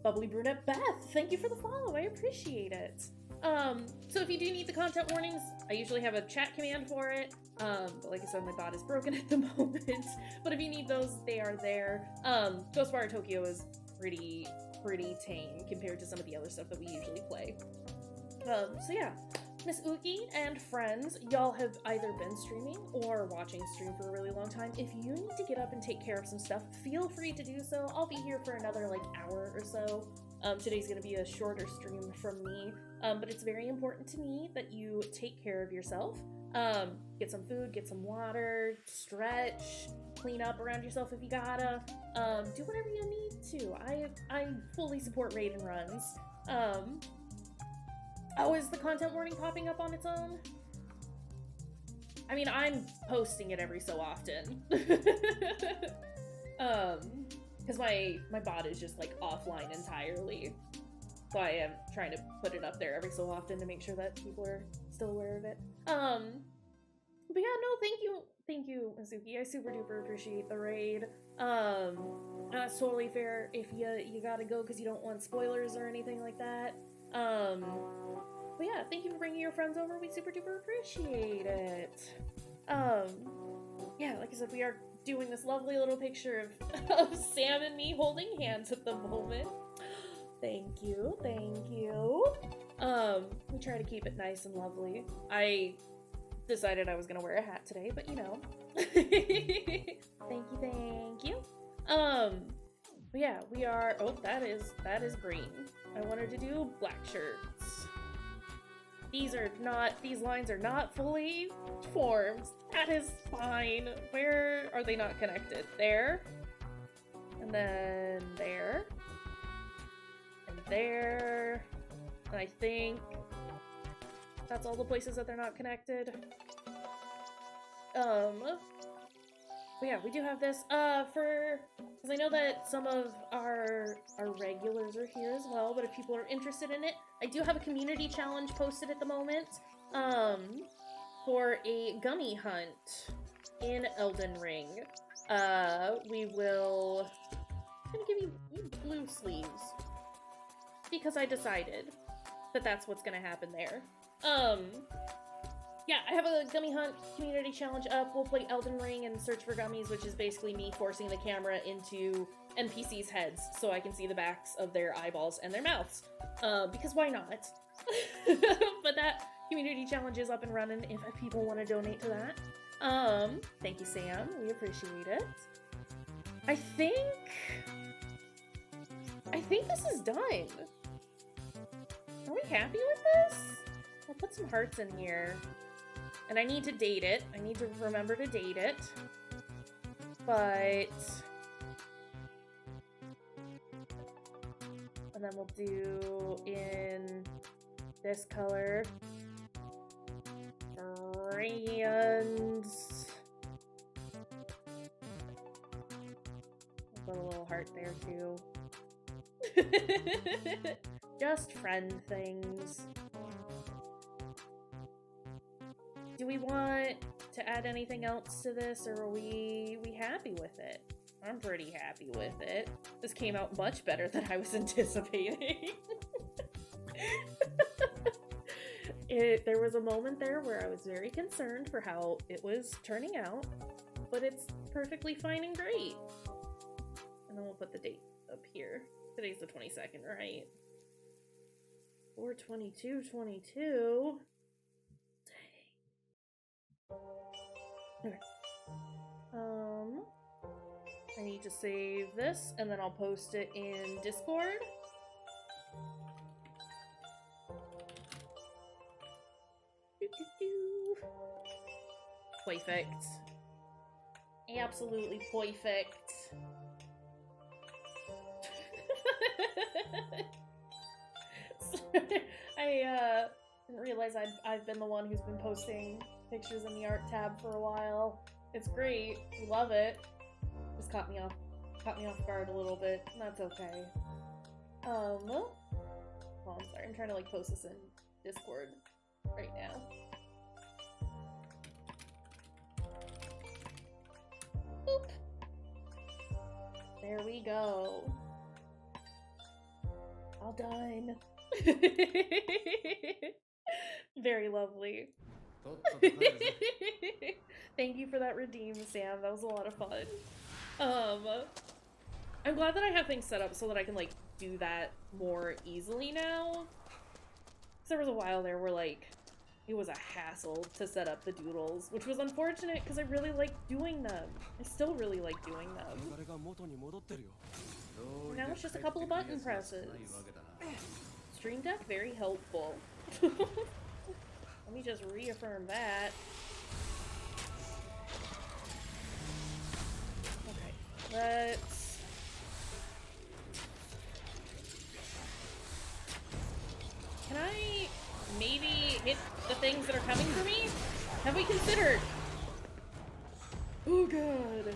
Bubbly Brunette Beth, thank you for the follow, I appreciate it. So if you do need the content warnings, I usually have a chat command for it. But like I said, my bot is broken at the moment. But if you need those, they are there. Ghostwire Tokyo is pretty tame compared to some of the other stuff that we usually play. So yeah, Miss Uki and friends, y'all have either been streaming or watching stream for a really long time. If you need to get up and take care of some stuff, feel free to do so. I'll be here for another like hour or so. Today's gonna be a shorter stream from me, but it's very important to me that you take care of yourself. Get some food, get some water, stretch, clean up around yourself if you gotta. Do whatever you need to. I fully support raid and runs. Oh, is the content warning popping up on its own? I mean, I'm posting it every so often. Because my bot is just like offline entirely. So I am trying to put it up there every so often to make sure that people are still aware of it. But yeah, no, thank you, Mizuki. I super duper appreciate the raid. That's totally fair if you gotta go because you don't want spoilers or anything like that. But yeah, thank you for bringing your friends over. We super duper appreciate it. Yeah, like I said, we are doing this lovely little picture of Sam and me holding hands at the moment. Thank you. We try to keep it nice and lovely. I decided I was gonna wear a hat today, but you know. Thank you. But yeah, we are, oh, that is green. I wanted to do black shirts. These lines are not fully formed. That is fine. Where are they not connected? There. And then there. And there. And I think that's all the places that they're not connected. But yeah, we do have this, because I know that some of our regulars are here as well, but if people are interested in it, I do have a community challenge posted at the moment, for a gummy hunt in Elden Ring. I'm gonna give you blue sleeves, because I decided that that's what's gonna happen there. Yeah, I have a gummy hunt community challenge up. We'll play Elden Ring and search for gummies, which is basically me forcing the camera into NPCs' heads so I can see the backs of their eyeballs and their mouths. Because why not? But that community challenge is up and running if people want to donate to that. Thank you, Sam. We appreciate it. I think this is done. Are we happy with this? I'll put some hearts in here. And I need to date it. I need to remember to date it. But... And then we'll do in this color. And... I'll put a little heart there too. Just friend things. Do we want to add anything else to this, or are we happy with it? I'm pretty happy with it. This came out much better than I was anticipating. There was a moment there where I was very concerned for how it was turning out, but it's perfectly fine and great. And then we'll put the date up here. Today's the 22nd, right? 4/22/22. Okay. I need to save this, and then I'll post it in Discord. Perfect. Absolutely perfect. I didn't realize I've been the one who's been posting pictures in the art tab for a while. It's great. Love it. Just caught me off guard a little bit. That's okay. Oh, I'm sorry. I'm trying to like post this in Discord right now. Boop. There we go. All done. Very lovely. Thank you for that redeem, Sam. That was a lot of fun. I'm glad that I have things set up so that I can like do that more easily now. 'Cause there was a while there where like it was a hassle to set up the doodles, which was unfortunate because I really like doing them. I still really like doing them. And now it's just a couple of button presses. Stream Deck, very helpful. Let me just reaffirm that. Okay, let's... Can I maybe hit the things that are coming for me? Have we considered? Oh god.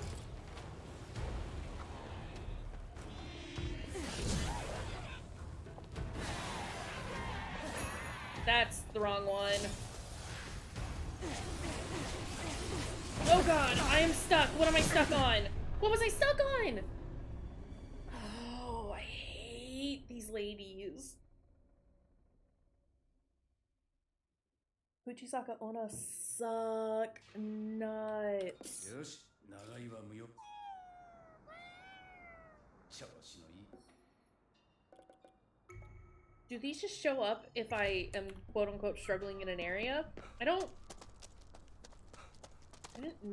That's the wrong one. Oh god, I am stuck. What am I stuck on? What was I stuck on? Oh, I hate these ladies. Fuchisaka Onna suck nuts. Do these just show up if I am quote-unquote struggling in an area? I didn't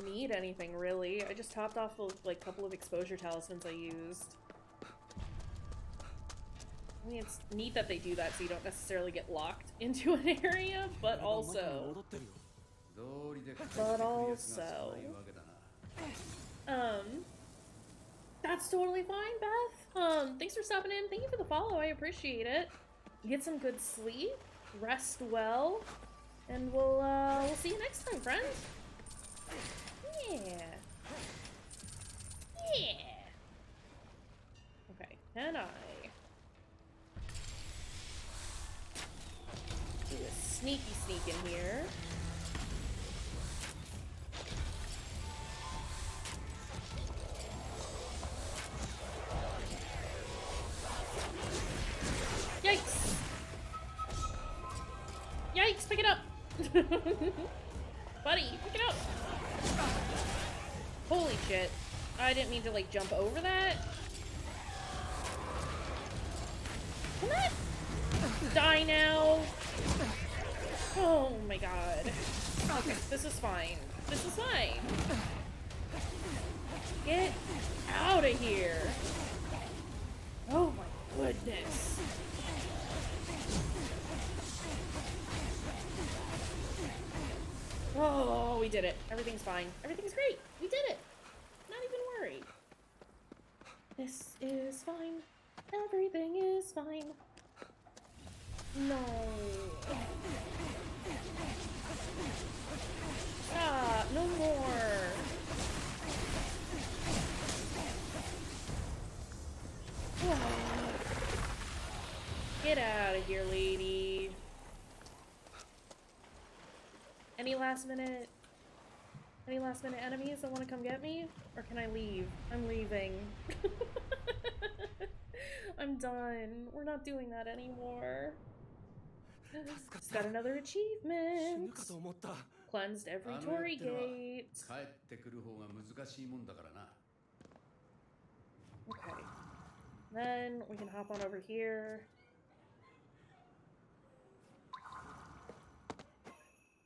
need anything really. I just topped off the like couple of exposure talismans I used. I mean, it's neat that they do that so you don't necessarily get locked into an area, but also... That's totally fine, Beth. Thanks for stopping in. Thank you for the follow. I appreciate it. Get some good sleep, rest well, and we'll see you next time, friends. Yeah. Yeah. Okay, can I do a sneaky sneak in here? Yikes! Yikes, pick it up! Buddy, pick it up! Holy shit. I didn't mean to, like, jump over that. Can that die now? Oh my god. Okay, this is fine. This is fine. Get out of here. Oh my goodness. Oh, we did it. Everything's fine. Everything's great. We did it. Not even worried. This is fine. Everything is fine. No. Stop. No more. Get out of here, lady. Any last minute enemies that want to come get me? Or can I leave? I'm leaving. I'm done. We're not doing that anymore. Just got another achievement. Cleansed every Torii gate. Okay. Then we can hop on over here.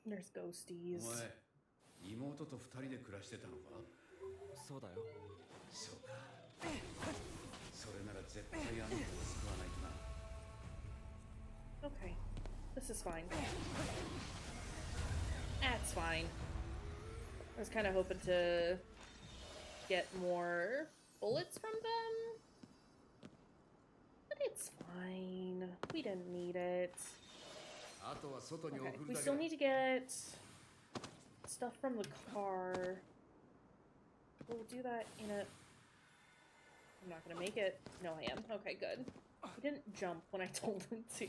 There's ghosties. Okay. This is fine. That's fine. I was kind of hoping to get more bullets from them. But it's fine. We didn't need it. Okay, we still need to get stuff from the car. We'll do that in a... I'm not gonna make it. No, I am. Okay, good. He didn't jump when I told him to.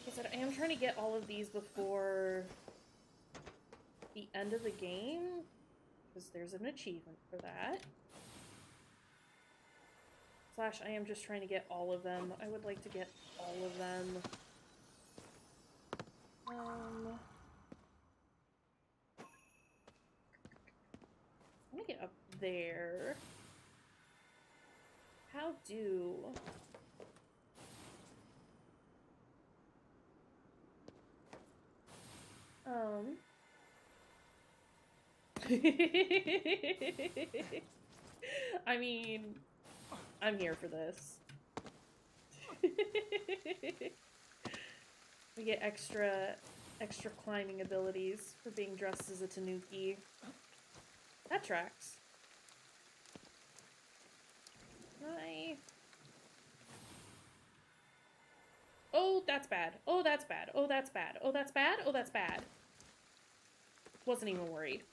Like I said, I am trying to get all of these before the end of the game, because there's an achievement for that. Slash, I am just trying to get all of them. I would like to get all of them. Let me get up there. How do... I mean, I'm here for this. We get extra climbing abilities for being dressed as a tanuki. That tracks. Hi. Oh, that's bad. Oh, that's bad. Oh, that's bad. Oh, that's bad. Oh, that's bad. Wasn't even worried.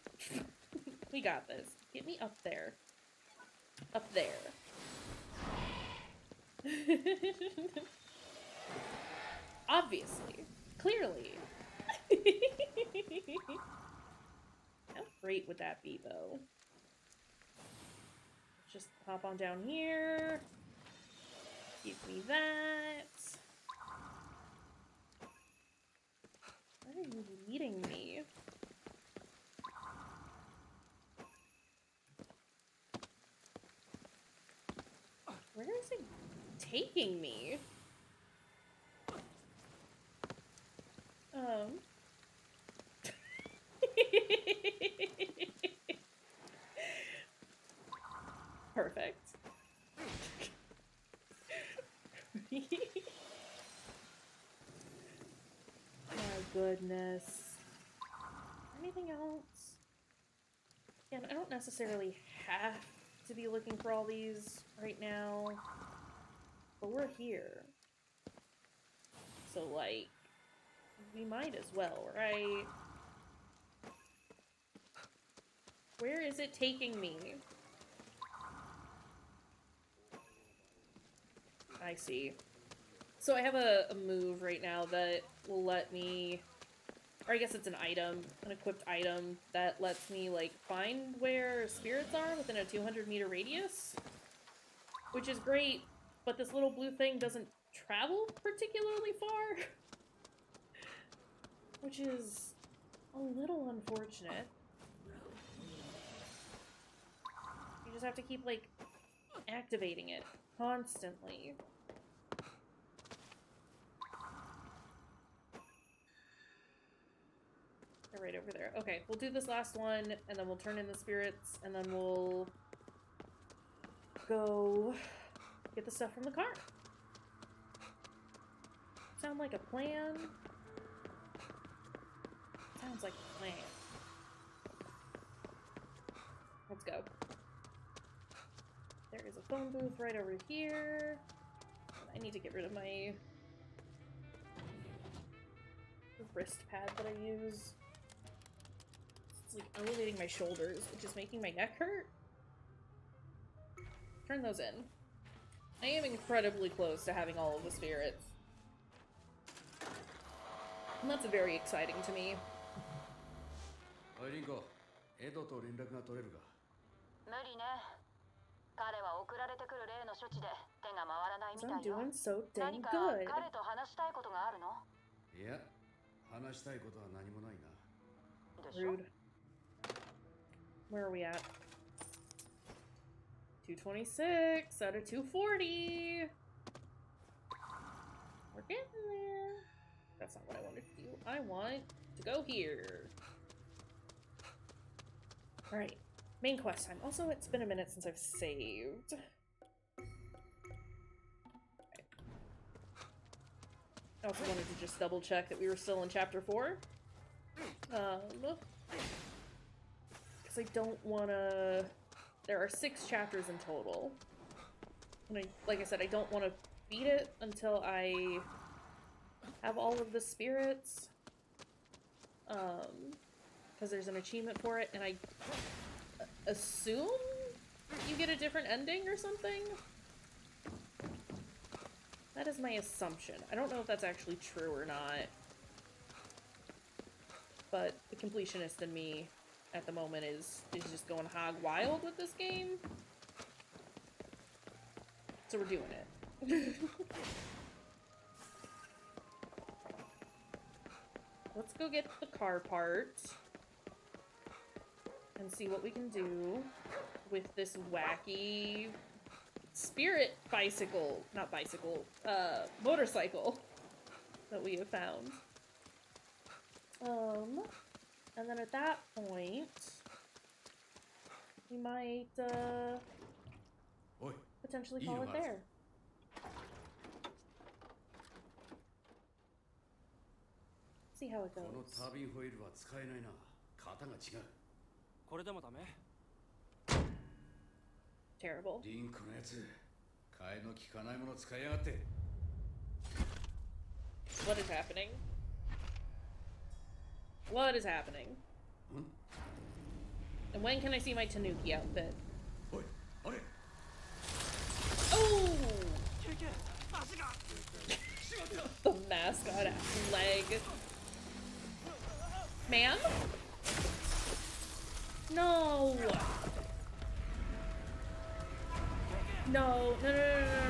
We got this. Get me up there. Up there. Obviously. Clearly. How great would that be, though? Just hop on down here. Give me that. Where are you leading me? Where is it taking me? Perfect. My goodness. Anything else? Again, I don't necessarily have to be looking for all these right now, but we're here. So, like, we might as well, right? Where is it taking me? I see. So I have a move right now that will let me, or I guess it's an item, an equipped item that lets me, like, find where spirits are within a 200-meter radius, which is great, but this little blue thing doesn't travel particularly far, which is a little unfortunate. You just have to keep, like, activating it constantly. They're right over there. Okay, we'll do this last one, and then we'll turn in the spirits, and then we'll go get the stuff from the car. Sound like a plan? Sounds like a plan. Let's go. There is a phone booth right over here. I need to get rid of my wrist pad that I use. It's like elevating my shoulders, which is making my neck hurt. Turn those in. I am incredibly close to having all of the spirits. And that's very exciting to me. I'm doing so dang good. Rude. Where are we at? 226 out of 240. We're getting there. That's not what I wanted to do. I want to go here. Alright. Main quest time. Also, it's been a minute since I've saved. I also wanted to just double check that we were still in chapter 4. Because I don't want to... There are 6 chapters in total. And like I said, I don't want to beat it until I have all of the spirits. Because there's an achievement for it, and I assume you get a different ending or something? That is my assumption. I don't know if that's actually true or not. But the completionist in me at the moment is just going hog wild with this game. So we're doing it. Let's go get the car part and see what we can do with this wacky spirit bicycle, not bicycle, motorcycle that we have found. And then at that point, we might, potentially call it there. See how it goes. Terrible. What is happening? What is happening? And when can I see my Tanuki outfit? Oh! The mascot leg. Ma'am? No! No, no, no, no,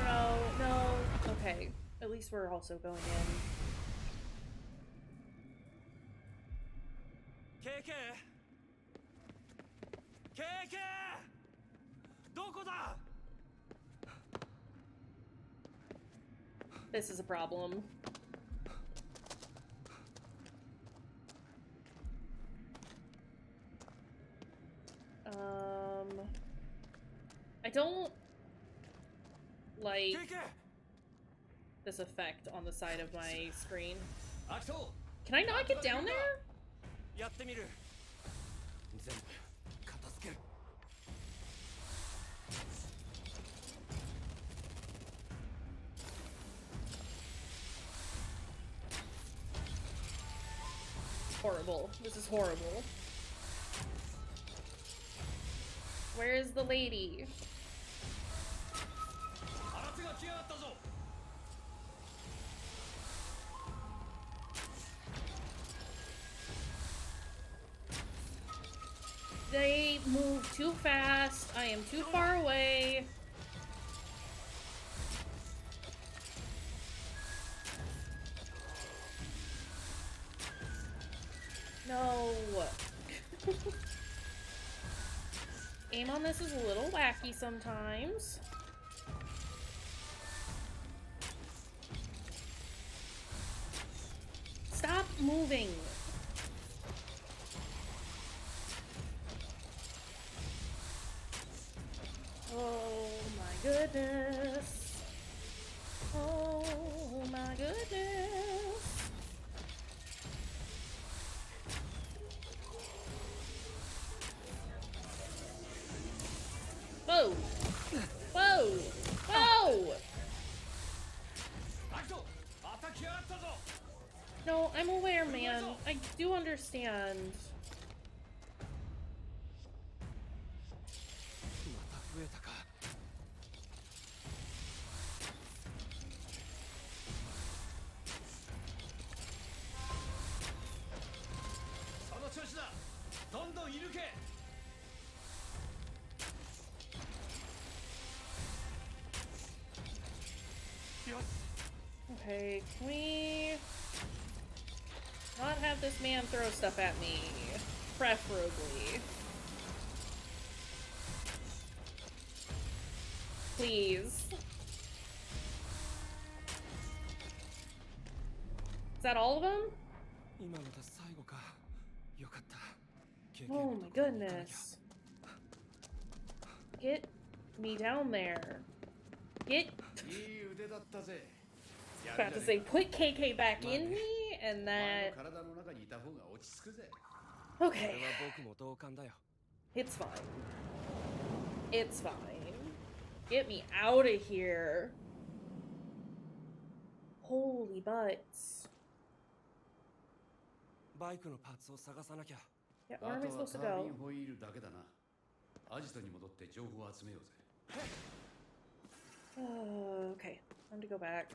no, no, no. Okay, at least we're also going in. This is a problem. I don't like this effect on the side of my screen. Can I not get down there? Horrible. This is horrible. Where is the lady? They move too fast. I am too far away. No. Aim on this is a little wacky sometimes. Stop moving. Oh my goodness. Oh my goodness. Whoa! Whoa! Whoa! No, I'm aware, man. I do understand. Okay, can we not have this man throw stuff at me? Preferably. Please. Is that all of them? Oh my goodness. Get me down there. Get... About to say, put KK back in me, and that... Okay. It's fine. It's fine. Get me out of here. Holy butts. Yeah, where am I supposed to go? Okay, time to go back.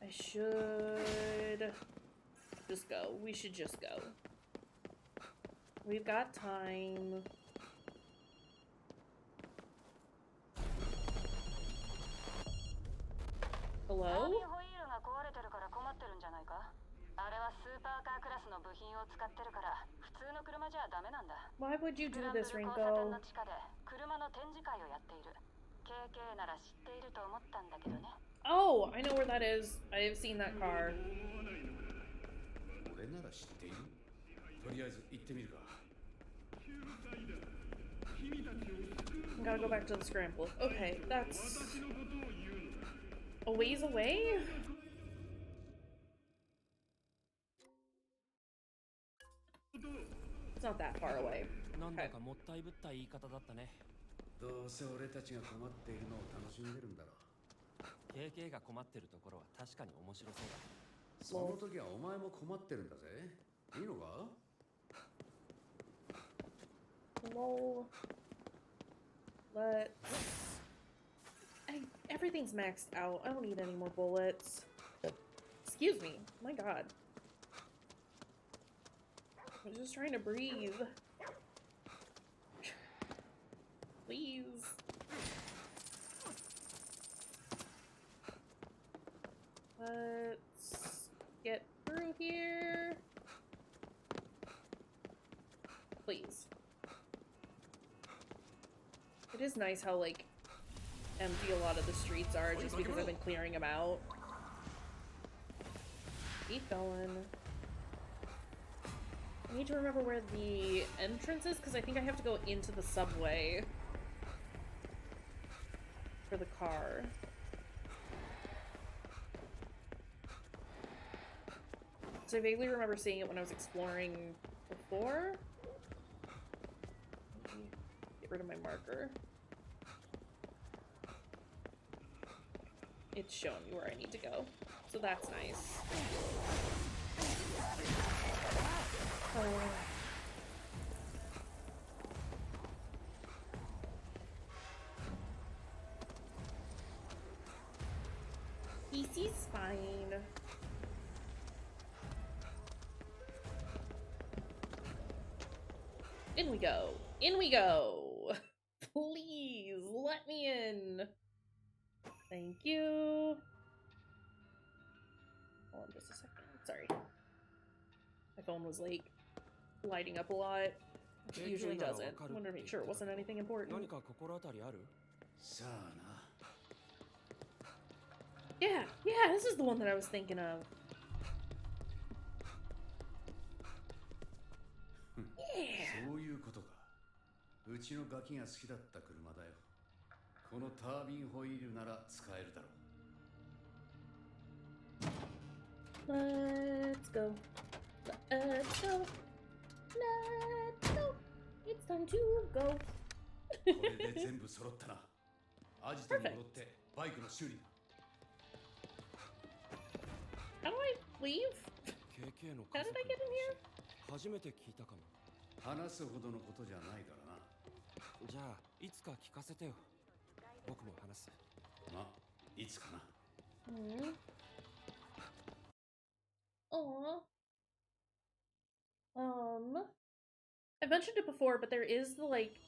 I should just go. We should just go. We've got time. Hello? Why would you do this, Rinko? Oh, I know where that is. I have seen that car. Gotta go back to the scramble. Okay, that's a ways away? It's not that far away. Okay. Lol. Let's... Everything's maxed out. I don't need any more bullets. Excuse me. My god. I'm just trying to breathe. Please. Let's get through here. Please. It is nice how, like, empty a lot of the streets are just because I've been clearing them out. Keep going. I need to remember where the entrance is because I think I have to go into the subway for the car. So I vaguely remember seeing it when I was exploring before. Let me get rid of my marker. It's showing me where I need to go. So that's nice. PC's fine. In we go. In we go. Please let me in. Thank you. Hold on just a second. Sorry. My phone was like lighting up a lot. It usually doesn't. I wanted to make sure it wasn't anything important. Yeah, this is the one that I was thinking of. Yeah. Let's go. Let's go. Let's go. It's time to go. Perfect. How do I leave? How did I get in here? Aww. I've mentioned it before, but there is the, like,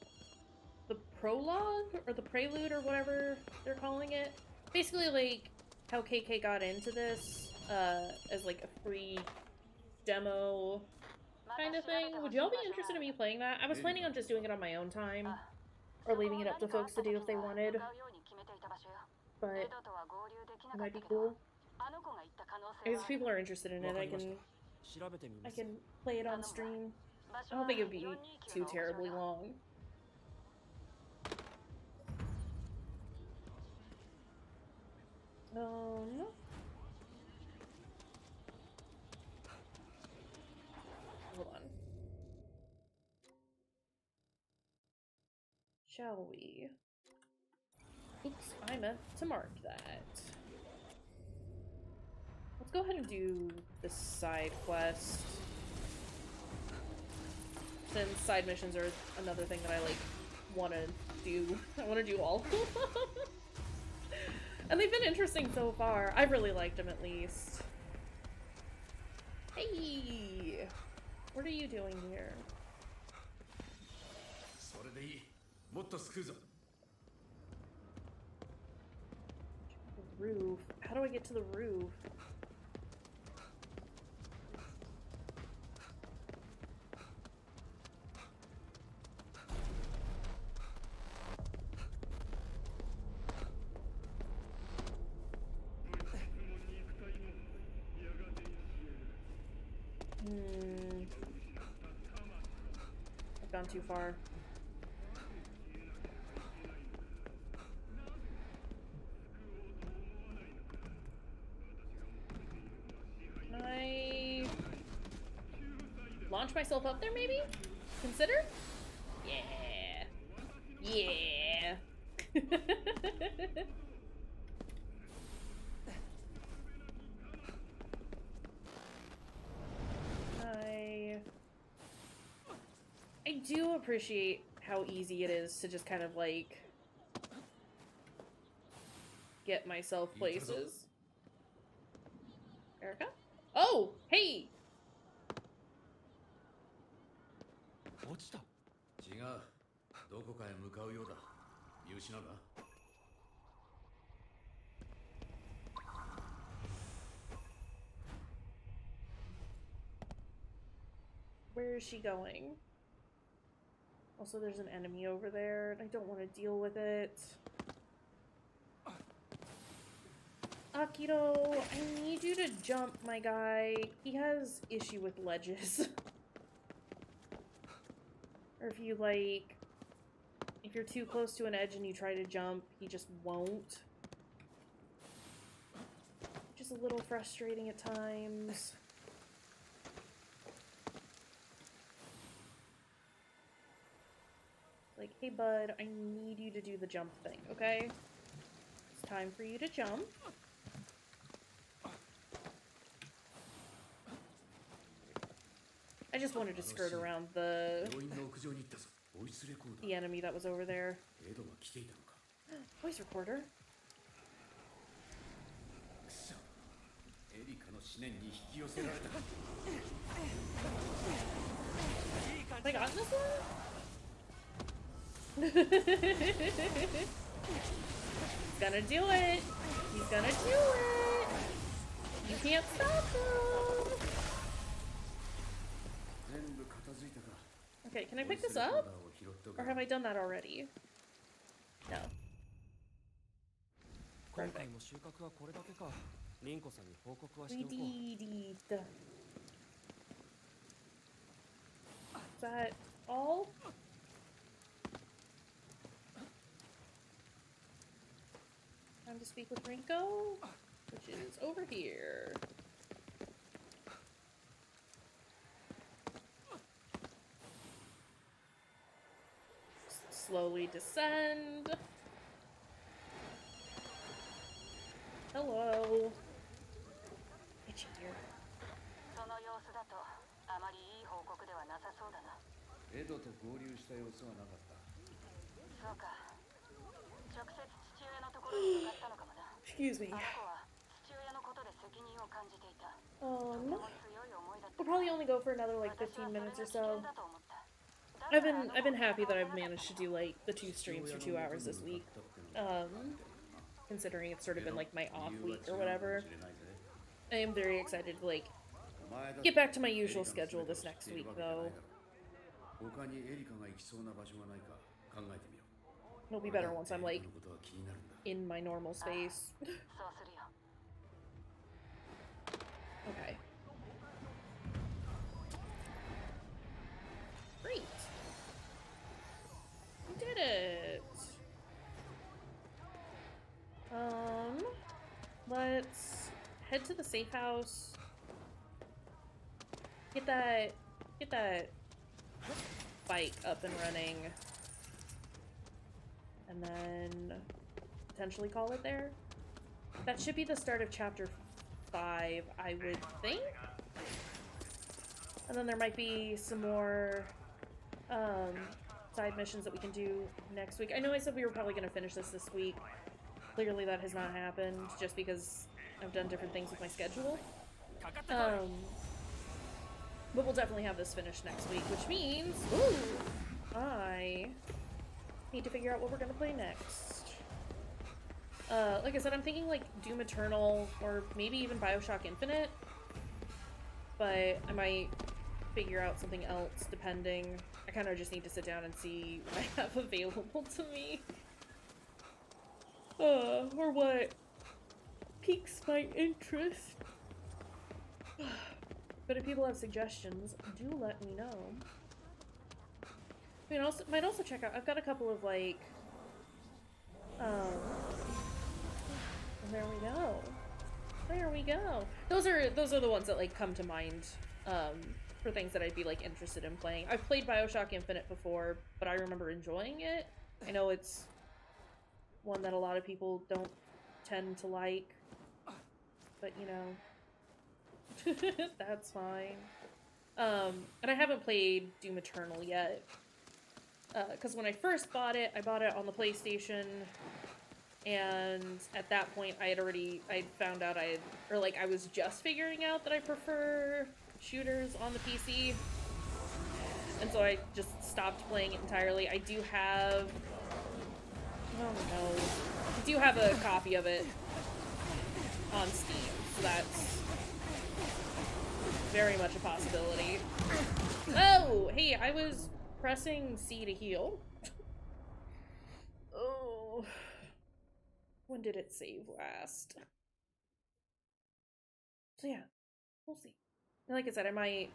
the prologue, or the prelude, or whatever they're calling it. Basically, like, how KK got into this, as, like, a free demo kind of thing. Would y'all be interested in me playing that? I was planning on just doing it on my own time, or leaving it up to folks to do if they wanted, but it might be cool. If people are interested in it, I can play it on stream. I don't think it would be too terribly long. Hold on. Shall we? Oops, I meant to mark that. Let's go ahead and do this side quest. Since side missions are another thing that I like want to do. I want to do all of them. And they've been interesting so far. I've really liked them at least. Hey! What are you doing here? The roof. How do I get to the roof? I've gone too far. Can I launch myself up there, maybe? Consider? Yeah. Yeah. I do appreciate how easy it is to just kind of like get myself places. Erica? Oh, hey! Where is she going? Also, there's an enemy over there, and I don't want to deal with it. Akito, I need you to jump, my guy. He has issue with ledges. Or if you, like... if you're too close to an edge and you try to jump, he just won't. Which is a little frustrating at times. Like, hey bud, I need you to do the jump thing, okay? It's time for you to jump. I just wanted to skirt around the enemy that was over there. Voice recorder. Have I gotten this one? He's gonna do it! He's gonna do it! You can't stop him! Okay, can I pick this up? Or have I done that already? No. Perfect. We did it. Is that all? Time to speak with Rinko, which is over here. Slowly descend. Hello. Itchy ear. Excuse me. We'll probably only go for another like 15 minutes or so. I've been happy that I've managed to do like the 2 streams for 2 hours this week. Considering it's sort of been like my off week or whatever. I am very excited to like get back to my usual schedule this next week though. It'll be better once I'm like in my normal space. Okay. Great. We did it. Let's head to the safe house. Get that bike up and running. And then potentially call it there. That should be the start of chapter 5, I would think. And then there might be some more side missions that we can do next week. I know I said we were probably going to finish this week. Clearly that has not happened, just because I've done different things with my schedule. But we'll definitely have this finished next week, which means, ooh, I need to figure out what we're going to play next. Like I said, I'm thinking like Doom Eternal, or maybe even Bioshock Infinite. But I might figure out something else, depending. I kind of just need to sit down and see what I have available to me. Or what piques my interest. But if people have suggestions, do let me know. I mean, might also check out, I've got a couple of like, there we go. There we go. Those are the ones that like come to mind, for things that I'd be like interested in playing. I've played Bioshock Infinite before, but I remember enjoying it. I know it's one that a lot of people don't tend to like, but you know, that's fine. And I haven't played Doom Eternal yet, because when I first bought it, I bought it on the PlayStation, and at that point I'd found out I was just figuring out that I prefer shooters on the PC, and so I just stopped playing it entirely. I do have, oh no, I do have a copy of it on Steam, so that's very much a possibility. Oh, hey, I was pressing C to heal. Oh, when did it save last? So yeah, we'll see. And like I said, I might...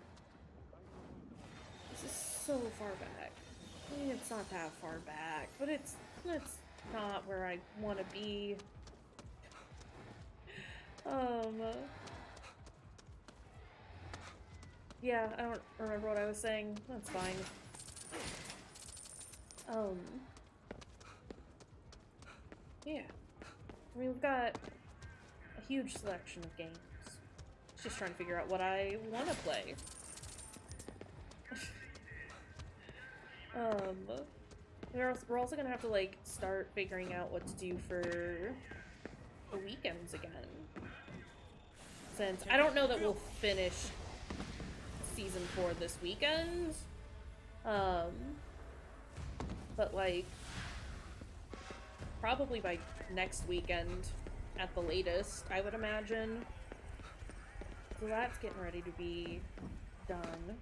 This is so far back. I mean, it's not that far back, but it's not where I want to be. Yeah, I don't remember what I was saying. That's fine. Yeah. I mean, we've got a huge selection of games. Just trying to figure out what I want to play. We're also gonna have to, like, start figuring out what to do for the weekends again. Since I don't know that we'll finish Season 4 this weekend. But, like, probably by next weekend at the latest, I would imagine. So that's getting ready to be done.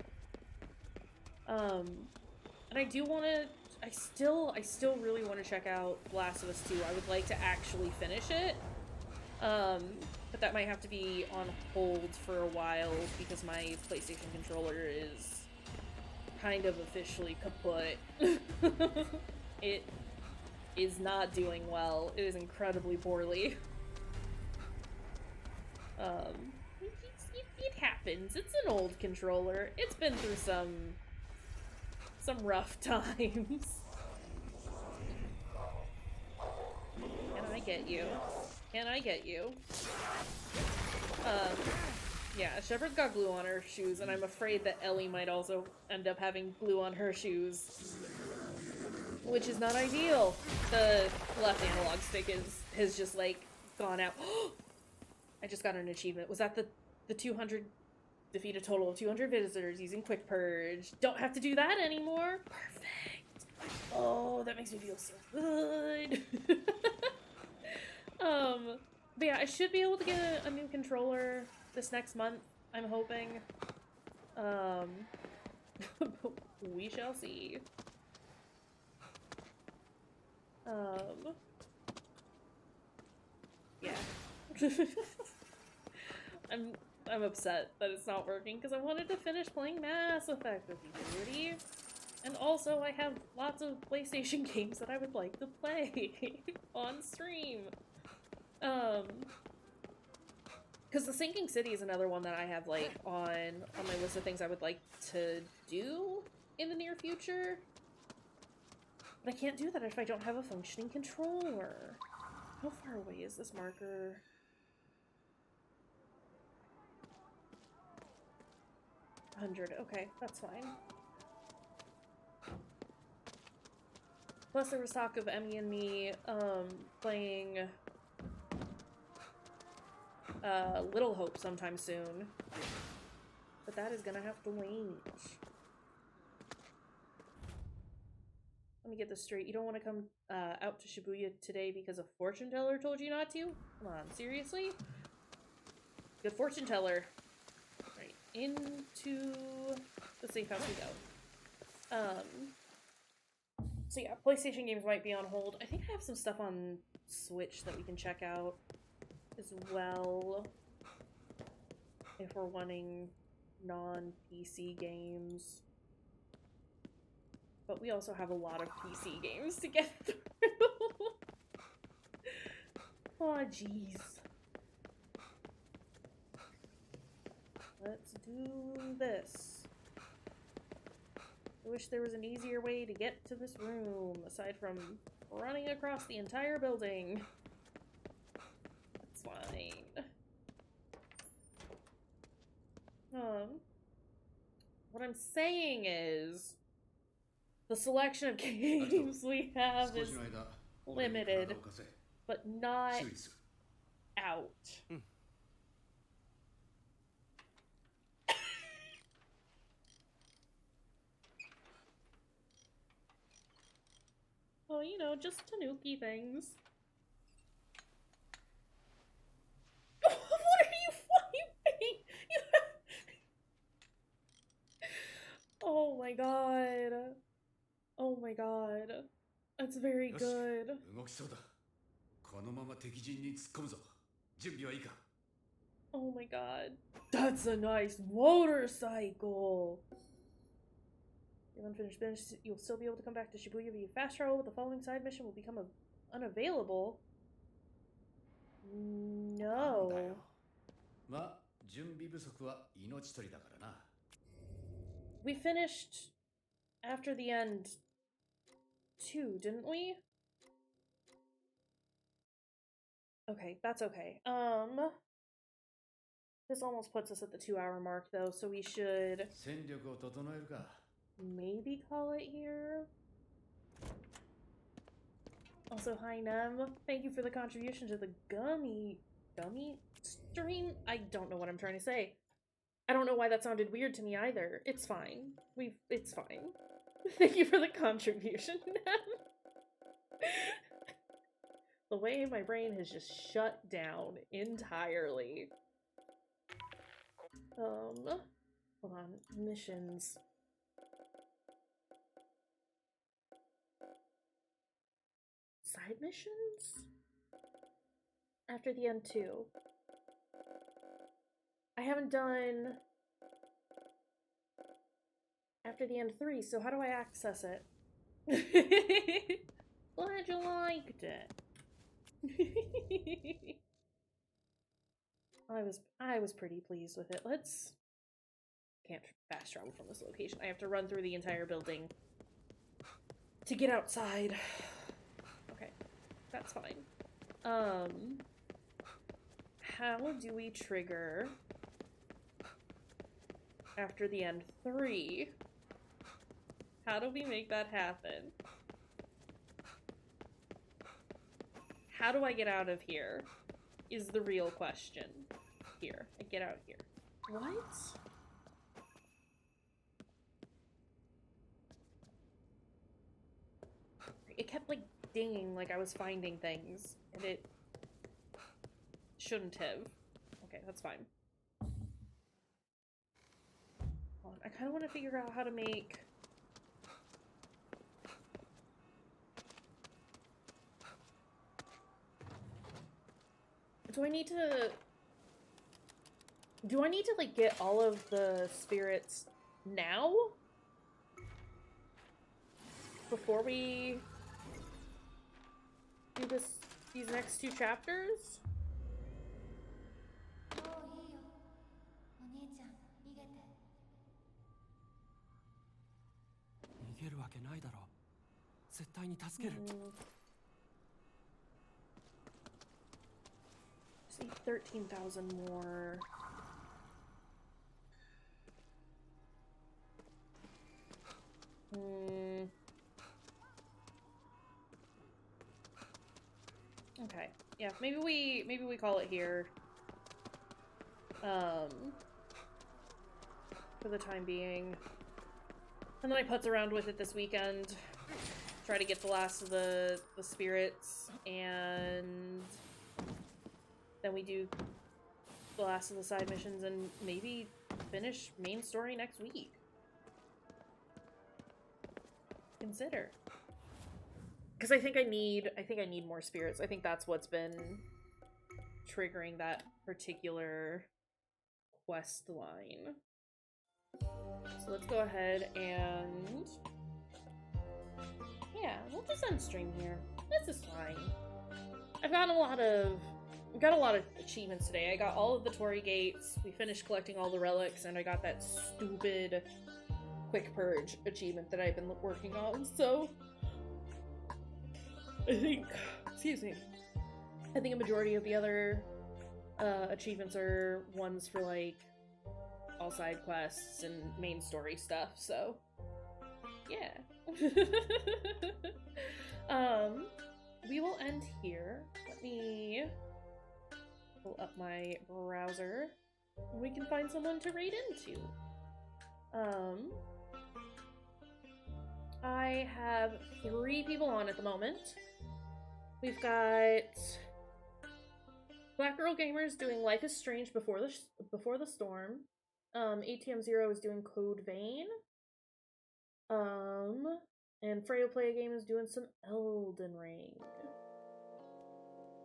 And I do want to, I still really want to check out Last of Us 2. I would like to actually finish it. But that might have to be on hold for a while because my PlayStation controller is kind of officially kaput. It is not doing well. It is incredibly poorly. It happens. It's an old controller. It's been through some rough times. Can I get you? Can I get you? Yeah, Shepard's got glue on her shoes, and I'm afraid that Ellie might also end up having glue on her shoes. Which is not ideal. The left analog stick has just, like, gone out. I just got an achievement. Was that the 200... Defeat a total of 200 visitors using Quick Purge. Don't have to do that anymore. Perfect. Oh, that makes me feel so good. But yeah, I should be able to get a new controller this next month, I'm hoping. We shall see. Yeah. I'm upset that it's not working because I wanted to finish playing Mass Effect with you, Rudy. And also, I have lots of PlayStation games that I would like to play on stream. Because The Sinking City is another one that I have, like, on my list of things I would like to do in the near future. But I can't do that if I don't have a functioning controller. How far away is this marker? $100. Okay, that's fine. Plus there was talk of Emmy and me playing Little Hope sometime soon. But that is gonna have to wait. Let me get this straight. You don't want to come out to Shibuya today because a fortune teller told you not to? Come on, seriously? Good fortune teller. Right, into the safe house we go. So yeah, PlayStation games might be on hold. I think I have some stuff on Switch that we can check out as well. If we're wanting non-PC games. But we also have a lot of PC games to get through. Oh, jeez. Let's do this. I wish there was an easier way to get to this room, aside from running across the entire building. That's fine. What I'm saying is, the selection of games we have is limited, but not out. Well, you know, just tanuki things. What are you wiping? Oh my god. Oh my god. That's very good. Oh my god. That's a nice motorcycle. Your unfinished business, you'll still be able to come back to Shibuya via fast travel, but the following side mission will become unavailable. No. We finished after the end too, didn't we? Okay, that's okay. This almost puts us at the 2-hour mark though, so we should maybe call it here. Also, hi Nem. Thank you for the contribution to the gummy stream? I don't know what I'm trying to say. I don't know why that sounded weird to me either. It's fine. It's fine. Thank you for the contribution, Nem. The way my brain has just shut down entirely. Hold on. Missions. Side missions? After the end 2. I haven't done after the end 3, so how do I access it? Glad you liked it. I was pretty pleased with it. Can't fast travel from this location. I have to run through the entire building to get outside. Okay, that's fine. How do we trigger after the end 3? How do we make that happen? How do I get out of here? Is the real question. Here. I get out here. What? It kept, like, dinging like I was finding things, and it shouldn't have. Okay, that's fine. Hold on. I kind of want to figure out how to make... Do I need to, like, get all of the spirits now? Before we do these next 2 chapters? 13,000 more. Okay. Yeah, maybe we call it here. For the time being. And then I putz around with it this weekend. Try to get the last of the spirits, and then we do the last of the side missions and maybe finish main story next week. Consider. Because I think I need more spirits. I think that's what's been triggering that particular quest line. So let's go ahead and yeah, we'll just end stream here. This is fine. I've got a lot of achievements today. I got all of the Torii gates. We finished collecting all the relics, and I got that stupid quick purge achievement that I've been working on. So I think, excuse me, I think a majority of the other achievements are ones for like all side quests and main story stuff. So yeah. We will end here. Let me pull up my browser and we can find someone to raid into. I have 3 people on at the moment. We've got Black Girl Gamers doing Life is Strange Before the Storm. ATM Zero is doing Code Vein. And Freyo Play a Game is doing some Elden Ring.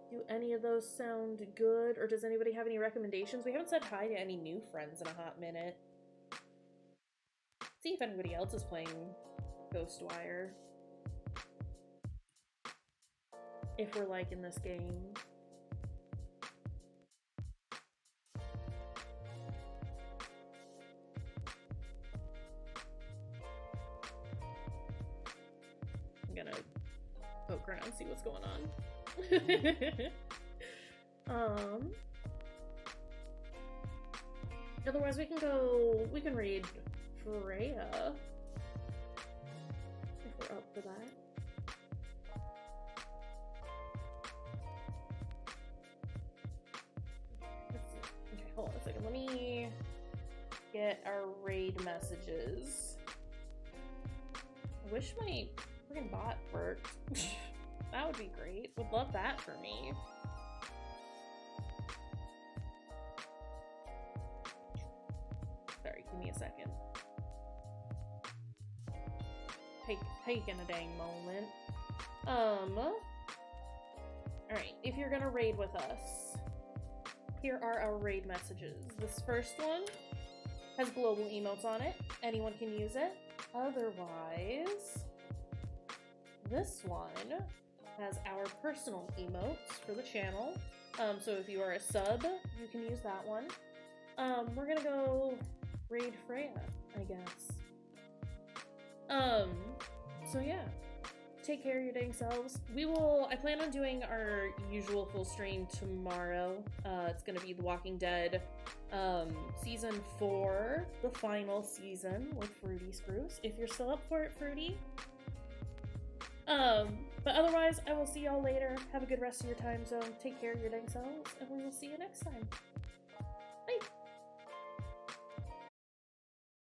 Do any of those sound good? Or does anybody have any recommendations? We haven't said hi to any new friends in a hot minute. See if anybody else is playing Ghostwire. If we're liking this game. I'm gonna poke around and see what's going on. Otherwise we can read Freya. If we're up for that. Okay, hold on a second. Let me get our raid messages. I wish my freaking bot worked. That would be great. Would love that for me. Sorry, give me a second. Taking a dang moment. Alright, if you're gonna raid with us, here are our raid messages. This first one has global emotes on it. Anyone can use it. Otherwise, this one has our personal emotes for the channel. So if you are a sub, you can use that one. We're gonna go raid Freya, I guess. So yeah. Take care of your dang selves. I plan on doing our usual full stream tomorrow. It's gonna be The Walking Dead, season 4, the final season with Fruity Spruce. If you're still up for it, Fruity. But otherwise, I will see y'all later. Have a good rest of your time zone. Take care of your dang selves, and we will see you next time.